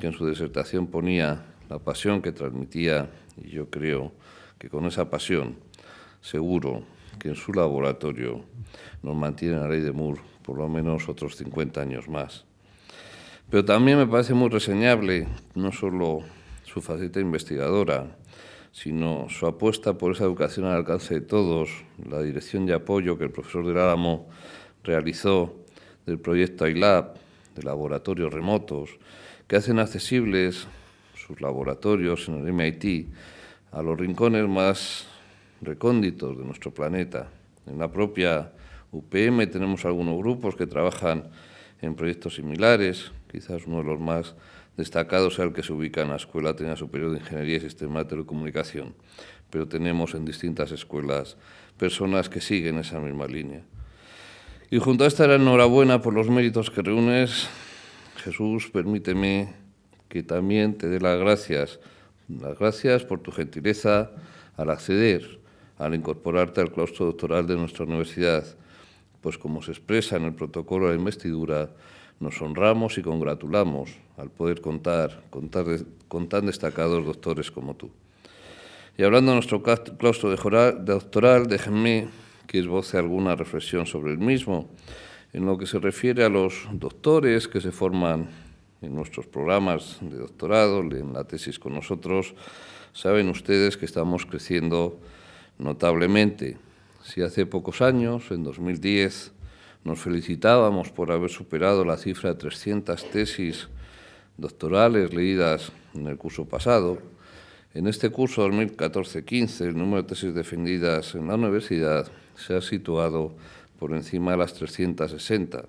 que en su disertación ponía, la pasión que transmitía, y yo creo que con esa pasión, seguro que en su laboratorio nos mantiene la ley de Moore por lo menos otros 50 años más. Pero también me parece muy reseñable no solo su faceta investigadora, sino su apuesta por esa educación al alcance de todos, la dirección y apoyo que el profesor del Álamo realizó del proyecto iLab, de laboratorios remotos, que hacen accesibles sus laboratorios en el MIT a los rincones más recónditos de nuestro planeta. En la propia UPM tenemos algunos grupos que trabajan en proyectos similares, quizás uno de los más destacados sea el que se ubica en la Escuela Técnica Superior de Ingeniería y Sistemas de Telecomunicación, pero tenemos en distintas escuelas personas que siguen esa misma línea. Y junto a esta enhorabuena por los méritos que reúnes, Jesús, permíteme que también te dé las gracias por tu gentileza al acceder, al incorporarte al claustro doctoral de nuestra universidad, pues como se expresa en el protocolo de investidura, nos honramos y congratulamos al poder contar con tan destacados doctores como tú. Y hablando de nuestro claustro doctoral, déjenme que esboce alguna reflexión sobre el mismo. En lo que se refiere a los doctores que se forman en nuestros programas de doctorado, leen la tesis con nosotros, saben ustedes que estamos creciendo notablemente. Si hace pocos años, en 2010, nos felicitábamos por haber superado la cifra de 300 tesis doctorales leídas en el curso pasado, en este curso 2014-15 el número de tesis defendidas en la universidad se ha situado por encima de las 360,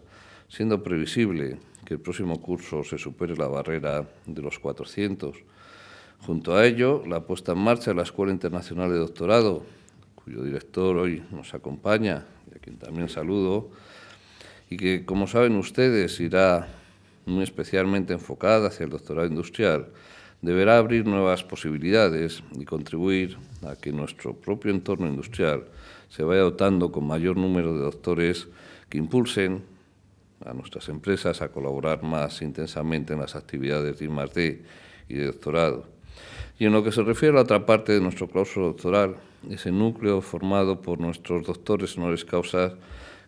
siendo previsible que el próximo curso se supere la barrera de los 400. Junto a ello, la puesta en marcha de la Escuela Internacional de Doctorado, cuyo director hoy nos acompaña y a quien también saludo, y que, como saben ustedes, irá muy especialmente enfocada hacia el doctorado industrial, deberá abrir nuevas posibilidades y contribuir a que nuestro propio entorno industrial se vaya dotando con mayor número de doctores que impulsen a nuestras empresas a colaborar más intensamente en las actividades de I+D y de doctorado. Y en lo que se refiere a la otra parte de nuestro claustro doctoral, ese núcleo formado por nuestros doctores honoris causa,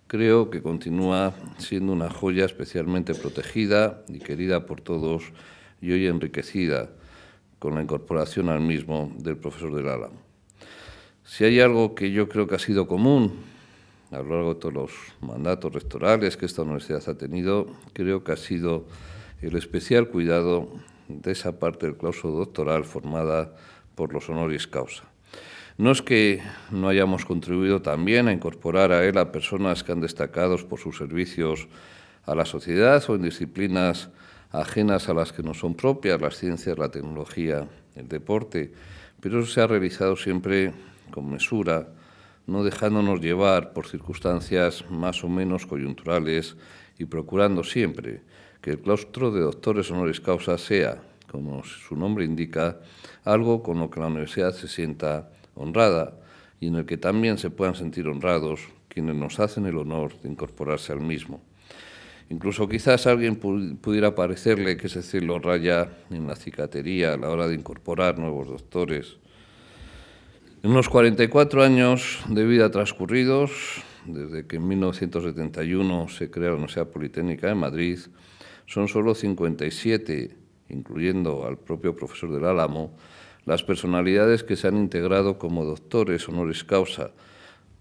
creo que continúa siendo una joya especialmente protegida y querida por todos y hoy enriquecida con la incorporación al mismo del profesor del Álamo. Si hay algo que yo creo que ha sido común a lo largo de todos los mandatos rectorales que esta universidad ha tenido, creo que ha sido el especial cuidado de esa parte del claustro doctoral formada por los honoris causa. No es que no hayamos contribuido también a incorporar a él a personas que han destacado por sus servicios a la sociedad o en disciplinas ajenas a las que nos son propias, las ciencias, la tecnología, el deporte, pero eso se ha realizado siempre con mesura, no dejándonos llevar por circunstancias más o menos coyunturales y procurando siempre que el claustro de doctores honoris causa sea, como su nombre indica, algo con lo que la universidad se sienta honrada y en el que también se puedan sentir honrados quienes nos hacen el honor de incorporarse al mismo. Incluso quizás a alguien pudiera parecerle que ese celo raya en la cicatería a la hora de incorporar nuevos doctores. En los 44 años de vida transcurridos, desde que en 1971 se crea la Universidad Politécnica de Madrid, son solo 57, incluyendo al propio profesor del Álamo, las personalidades que se han integrado como doctores honoris causa,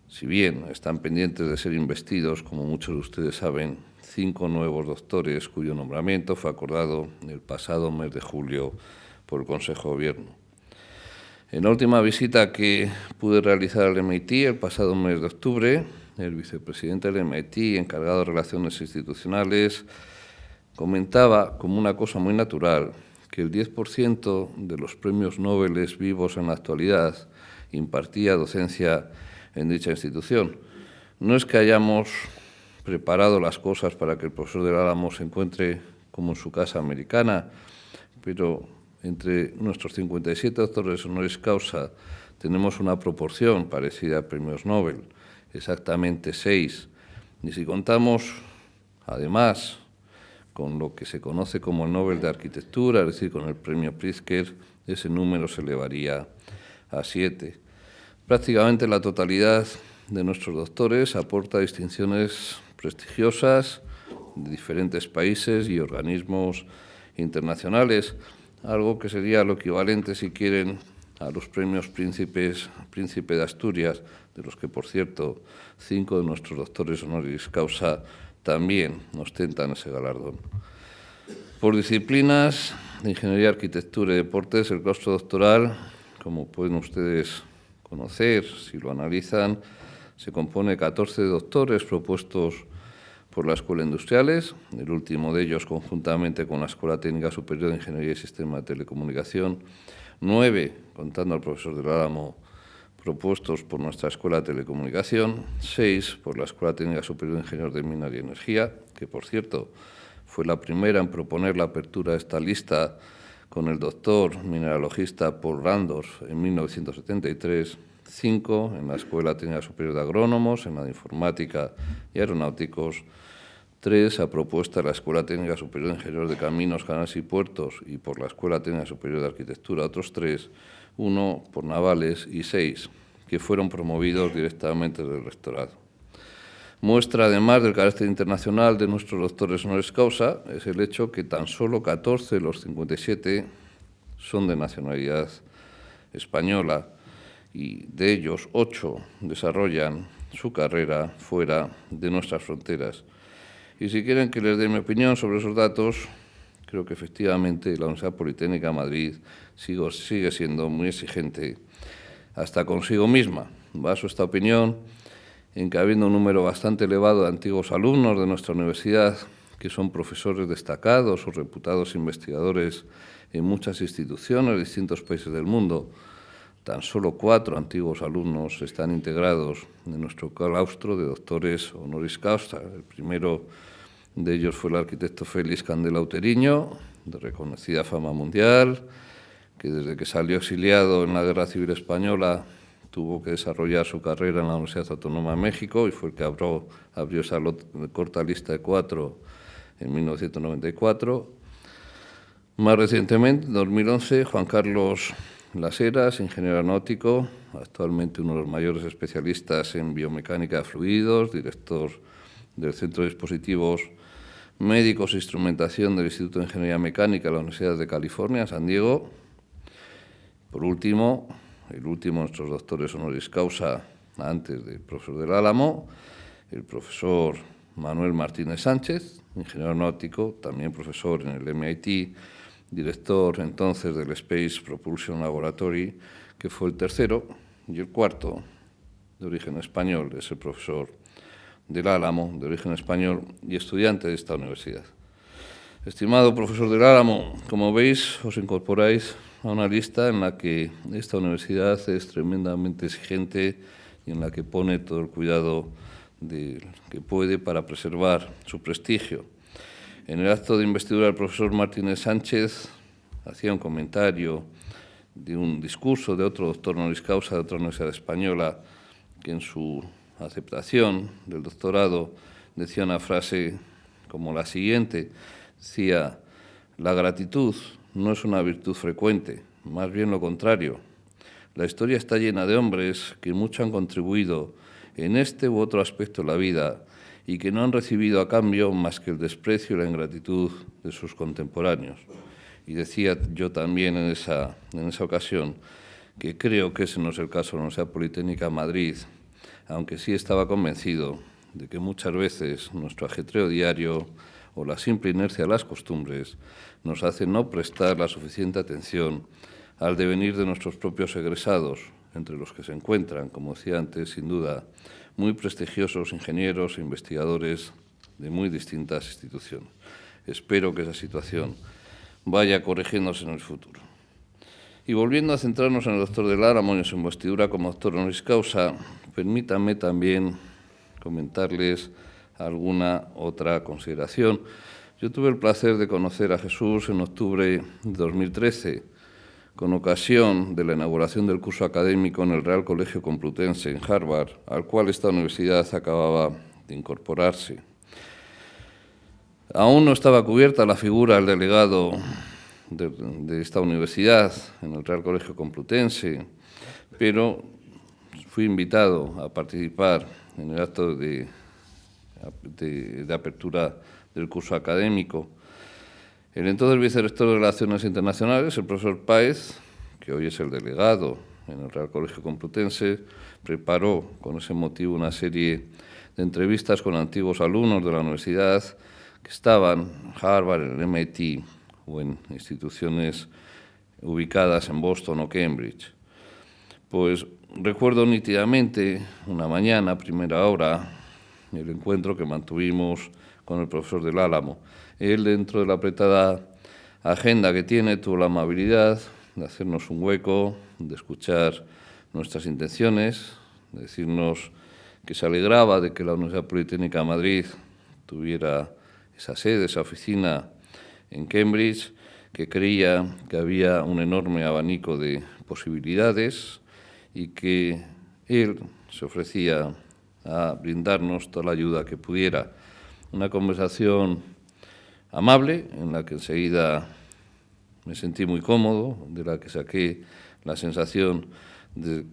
si bien están pendientes de ser investidos, como muchos de ustedes saben, 5 nuevos doctores cuyo nombramiento fue acordado el pasado mes de julio por el Consejo de Gobierno. En la última visita que pude realizar al MIT el pasado mes de octubre, el vicepresidente del MIT, encargado de Relaciones Institucionales, comentaba como una cosa muy natural que el 10% de los premios Nobel vivos en la actualidad impartía docencia en dicha institución. No es que hayamos preparado las cosas para que el profesor del Álamo se encuentre como en su casa americana, pero entre nuestros 57 doctores honoris causa tenemos una proporción parecida a premios Nobel, exactamente 6. Y si contamos, además, con lo que se conoce como el Nobel de Arquitectura, es decir, con el premio Pritzker, ese número se elevaría a 7. Prácticamente la totalidad de nuestros doctores aporta distinciones prestigiosas de diferentes países y organismos internacionales, algo que sería lo equivalente, si quieren, a los premios Príncipe de Asturias, de los que, por cierto, 5 de nuestros doctores honoris causa también ostentan ese galardón. Por disciplinas de Ingeniería, Arquitectura y Deportes, el claustro doctoral, como pueden ustedes conocer si lo analizan, se compone de 14 doctores propuestos por la Escuela Industriales, el último de ellos conjuntamente con la Escuela Técnica Superior de Ingeniería y Sistema de Telecomunicación, 9, contando al profesor del Álamo, propuestos por nuestra Escuela de Telecomunicación, 6 por la Escuela Técnica Superior de Ingenieros de Minas y Energía, que, por cierto, fue la primera en proponer la apertura de esta lista con el doctor mineralogista Paul Randorf en 1973, 5 en la Escuela Técnica Superior de Agrónomos, en la de Informática y Aeronáuticos, 3 a propuesta de la Escuela Técnica Superior de Ingenieros de Caminos, Canales y Puertos y por la Escuela Técnica Superior de Arquitectura, otros 3, 1 por Navales y 6, que fueron promovidos directamente del rectorado. Muestra, además, del carácter internacional de nuestros doctores honoris causa es el hecho que tan solo 14 de los 57 son de nacionalidad española y de ellos 8 desarrollan su carrera fuera de nuestras fronteras. Y si quieren que les dé mi opinión sobre esos datos, creo que efectivamente la Universidad Politécnica de Madrid sigue siendo muy exigente hasta consigo misma. Baso esta opinión en que, habiendo un número bastante elevado de antiguos alumnos de nuestra universidad que son profesores destacados o reputados investigadores en muchas instituciones de distintos países del mundo, tan solo 4 antiguos alumnos están integrados en nuestro claustro de doctores honoris causa. El primero de ellos fue el arquitecto Félix Candela Uteriño, de reconocida fama mundial, que desde que salió exiliado en la Guerra Civil Española tuvo que desarrollar su carrera en la Universidad Autónoma de México y fue el que abrió esa corta lista de 4 en 1994. Más recientemente, en 2011, Juan Carlos Las Heras, ingeniero aeronáutico, actualmente uno de los mayores especialistas en biomecánica de fluidos, director del Centro de Dispositivos Médicos e Instrumentación del Instituto de Ingeniería Mecánica de la Universidad de California, San Diego. Por último, el último de nuestros doctores honoris causa antes del profesor del Álamo, el profesor Manuel Martínez Sánchez, ingeniero aeronáutico, también profesor en el MIT, director entonces del Space Propulsion Laboratory, que fue el tercero, y el cuarto, de origen español, es el profesor del Álamo, de origen español y estudiante de esta universidad. Estimado profesor del Álamo, como veis, os incorporáis a una lista en la que esta universidad es tremendamente exigente y en la que pone todo el cuidado que puede para preservar su prestigio. En el acto de investidura, el profesor Martínez Sánchez hacía un comentario de un discurso de otro doctor honoris causa de otra universidad española que en su aceptación del doctorado decía una frase como la siguiente. Decía: la gratitud no es una virtud frecuente, más bien lo contrario. La historia está llena de hombres que mucho han contribuido en este u otro aspecto de la vida y que no han recibido a cambio más que el desprecio y la ingratitud de sus contemporáneos. Y decía yo también en esa ocasión que creo que ese no es el caso de la Universidad Politécnica de Madrid, aunque sí estaba convencido de que muchas veces nuestro ajetreo diario o la simple inercia de las costumbres nos hace no prestar la suficiente atención al devenir de nuestros propios egresados, entre los que se encuentran, como decía antes, sin duda, muy prestigiosos ingenieros e investigadores de muy distintas instituciones. Espero que esa situación vaya corrigiéndose en el futuro. Y volviendo a centrarnos en el doctor del Álamo y en su investidura como doctor honoris causa, permítanme también comentarles alguna otra consideración. Yo tuve el placer de conocer a Jesús en octubre de 2013, con ocasión de la inauguración del curso académico en el Real Colegio Complutense en Harvard, al cual esta universidad acababa de incorporarse. Aún no estaba cubierta la figura del delegado de esta universidad en el Real Colegio Complutense, pero fui invitado a participar en el acto de apertura del curso académico. El entonces vicerrector de Relaciones Internacionales, el profesor Páez, que hoy es el delegado en el Real Colegio Complutense, preparó con ese motivo una serie de entrevistas con antiguos alumnos de la universidad que estaban en Harvard, en el MIT o en instituciones ubicadas en Boston o Cambridge. Pues recuerdo nítidamente una mañana, a primera hora, el encuentro que mantuvimos con el profesor del Álamo. Él, dentro de la apretada agenda que tiene, tuvo la amabilidad de hacernos un hueco, de escuchar nuestras intenciones, de decirnos que se alegraba de que la Universidad Politécnica de Madrid tuviera esa sede, esa oficina en Cambridge, que creía que había un enorme abanico de posibilidades y que él se ofrecía a brindarnos toda la ayuda que pudiera. Una conversación amable, en la que enseguida me sentí muy cómodo, de la que saqué la sensación de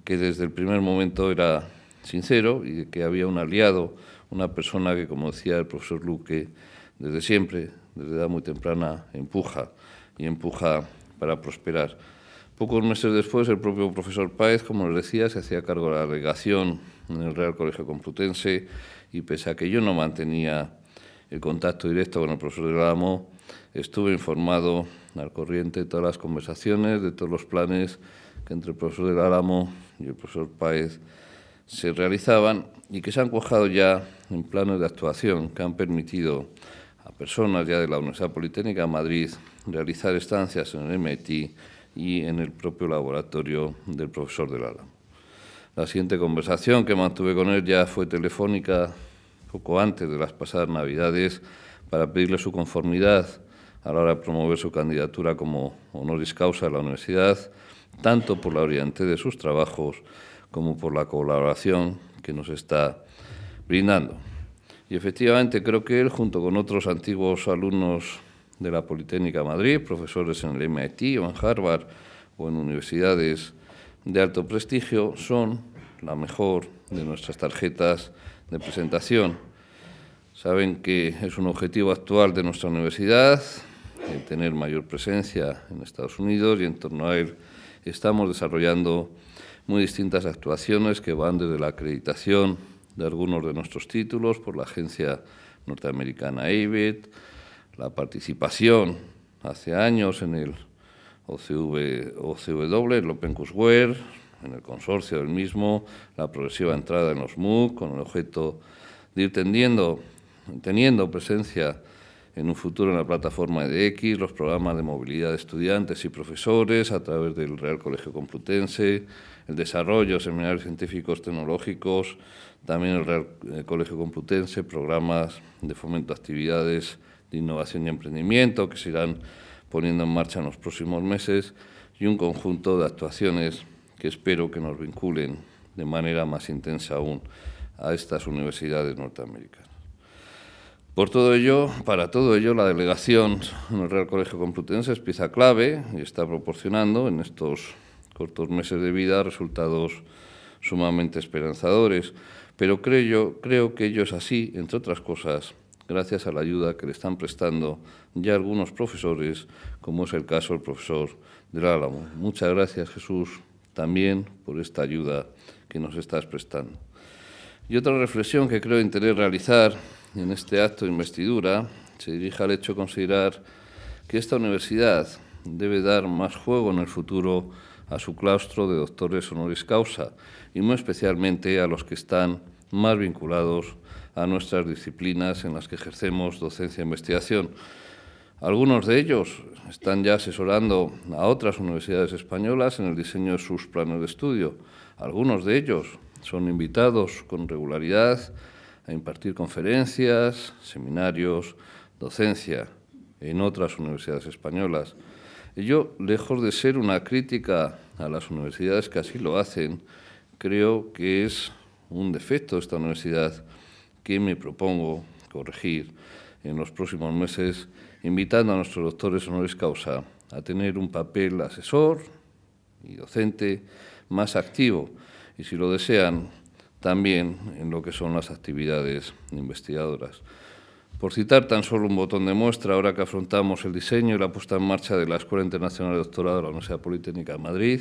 que desde el primer momento era sincero y de que había un aliado, una persona que, como decía el profesor Luque, desde siempre, desde edad muy temprana, empuja para prosperar. Pocos meses después, el propio profesor Páez, como les decía, se hacía cargo de la delegación en el Real Colegio Complutense y pese a que yo no mantenía el contacto directo con el profesor del Álamo, estuve informado al corriente de todas las conversaciones, de todos los planes que entre el profesor del Álamo y el profesor Páez se realizaban y que se han cuajado ya en planes de actuación que han permitido a personas ya de la Universidad Politécnica de Madrid realizar estancias en el MIT y en el propio laboratorio del profesor del Álamo. La siguiente conversación que mantuve con él ya fue telefónica, poco antes de las pasadas Navidades, para pedirle su conformidad a la hora de promover su candidatura como honoris causa de la universidad, tanto por la brillantez de sus trabajos como por la colaboración que nos está brindando. Y efectivamente creo que él, junto con otros antiguos alumnos de la Politécnica de Madrid, profesores en el MIT o en Harvard o en universidades de alto prestigio, son la mejor de nuestras tarjetas de presentación. Saben que es un objetivo actual de nuestra universidad el tener mayor presencia en Estados Unidos y en torno a él estamos desarrollando muy distintas actuaciones que van desde la acreditación de algunos de nuestros títulos por la agencia norteamericana ABET, la participación hace años en el OCW, el Open Courseware, en el consorcio del mismo, la progresiva entrada en los MOOC, con el objeto de ir teniendo presencia en un futuro en la plataforma edX, los programas de movilidad de estudiantes y profesores a través del Real Colegio Complutense, el desarrollo de seminarios científicos tecnológicos, también el Real Colegio Complutense, programas de fomento de actividades de innovación y emprendimiento que se irán poniendo en marcha en los próximos meses y un conjunto de actuaciones que espero que nos vinculen de manera más intensa aún a estas universidades norteamericanas. Por todo ello, para todo ello, la delegación en el Real Colegio Complutense es pieza clave y está proporcionando en estos cortos meses de vida resultados sumamente esperanzadores. Pero creo que ello es así, entre otras cosas, gracias a la ayuda que le están prestando ya algunos profesores, como es el caso del profesor del Álamo. Muchas gracias, Jesús, también por esta ayuda que nos estás prestando. Y otra reflexión que creo de interés realizar en este acto de investidura se dirige al hecho de considerar que esta universidad debe dar más juego en el futuro a su claustro de doctores honoris causa y muy especialmente a los que están más vinculados a nuestras disciplinas en las que ejercemos docencia e investigación. Algunos de ellos están ya asesorando a otras universidades españolas en el diseño de sus planes de estudio. Algunos de ellos son invitados con regularidad a impartir conferencias, seminarios, docencia en otras universidades españolas. Ello, lejos de ser una crítica a las universidades que así lo hacen, creo que es un defecto de esta universidad que me propongo corregir en los próximos meses, invitando a nuestros doctores honoris causa a tener un papel asesor y docente más activo y, si lo desean, también en lo que son las actividades investigadoras. Por citar tan solo un botón de muestra, ahora que afrontamos el diseño y la puesta en marcha de la Escuela Internacional de Doctorado de la Universidad Politécnica de Madrid,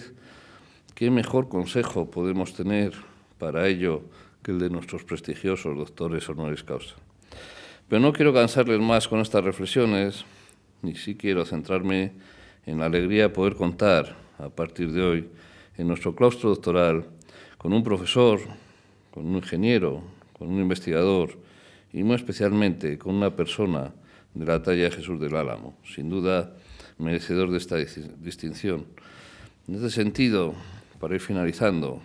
¿qué mejor consejo podemos tener para ello que el de nuestros prestigiosos doctores honoris causa? Pero no quiero cansarles más con estas reflexiones, ni sí quiero centrarme en la alegría de poder contar, a partir de hoy, en nuestro claustro doctoral, con un profesor, con un ingeniero, con un investigador y muy especialmente con una persona de la talla de Jesús del Álamo, sin duda merecedor de esta distinción. En este sentido, para ir finalizando,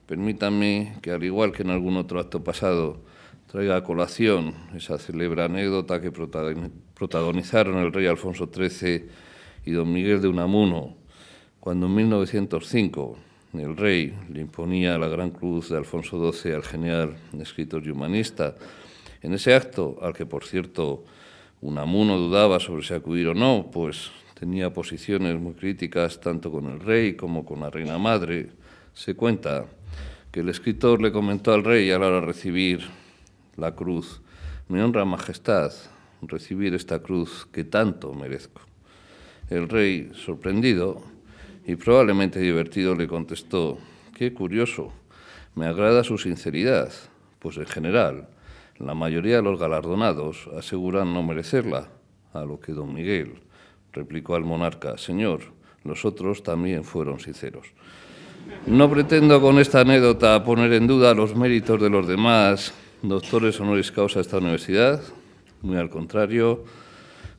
permítanme que, al igual que en algún otro acto pasado, traiga a colación esa célebre anécdota que protagonizaron el rey Alfonso XIII y don Miguel de Unamuno, cuando en 1905 el rey le imponía la Gran Cruz de Alfonso XII al genial escritor y humanista. En ese acto, al que, por cierto, Unamuno dudaba sobre si acudir o no, pues tenía posiciones muy críticas tanto con el rey como con la reina madre, se cuenta que el escritor le comentó al rey a la hora de recibir la cruz: «Me honra, majestad, recibir esta cruz que tanto merezco». El rey, sorprendido y probablemente divertido, le contestó: «Qué curioso, me agrada su sinceridad, pues en general la mayoría de los galardonados aseguran no merecerla». A lo que don Miguel replicó al monarca: «Señor, los otros también fueron sinceros». No pretendo con esta anécdota poner en duda los méritos de los demás doctores honoris causa de esta universidad. Muy al contrario,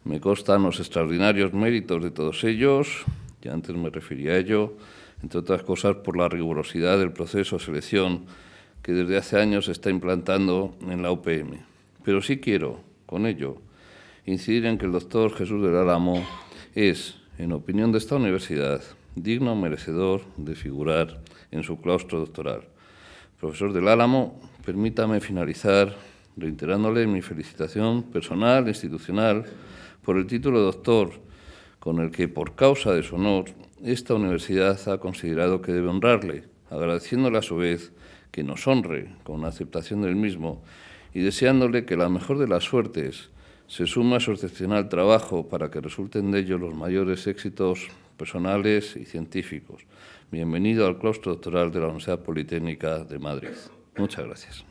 me constan los extraordinarios méritos de todos ellos, ya antes me refería a ello, entre otras cosas por la rigurosidad del proceso de selección que desde hace años se está implantando en la UPM. Pero sí quiero, con ello, incidir en que el doctor Jesús del Álamo es, en opinión de esta universidad, digno merecedor de figurar en su claustro doctoral. Profesor del Álamo, permítame finalizar reiterándole mi felicitación personal e institucional por el título de doctor, con el que, por causa de su honor, esta universidad ha considerado que debe honrarle, agradeciéndole a su vez que nos honre con la aceptación del mismo y deseándole que la mejor de las suertes se suma a su excepcional trabajo para que resulten de ello los mayores éxitos personales y científicos. Bienvenido al claustro doctoral de la Universidad Politécnica de Madrid. Muchas gracias.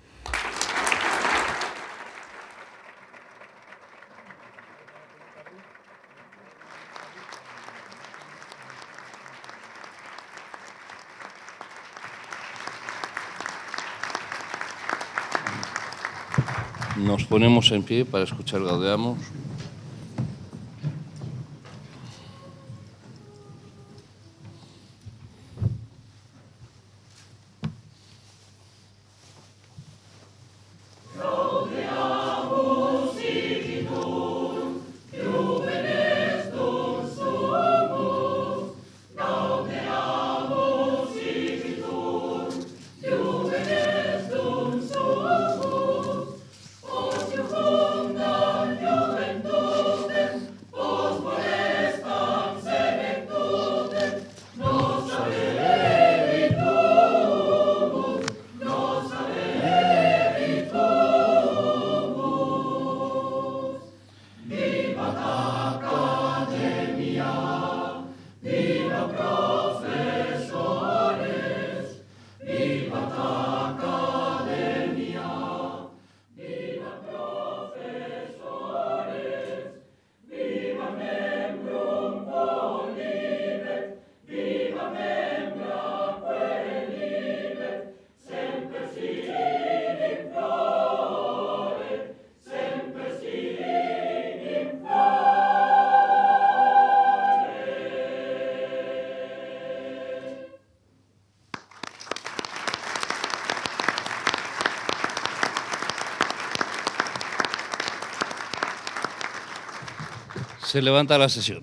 Nos ponemos en pie para escuchar Gaudeamus. Juventus Se levanta la sesión.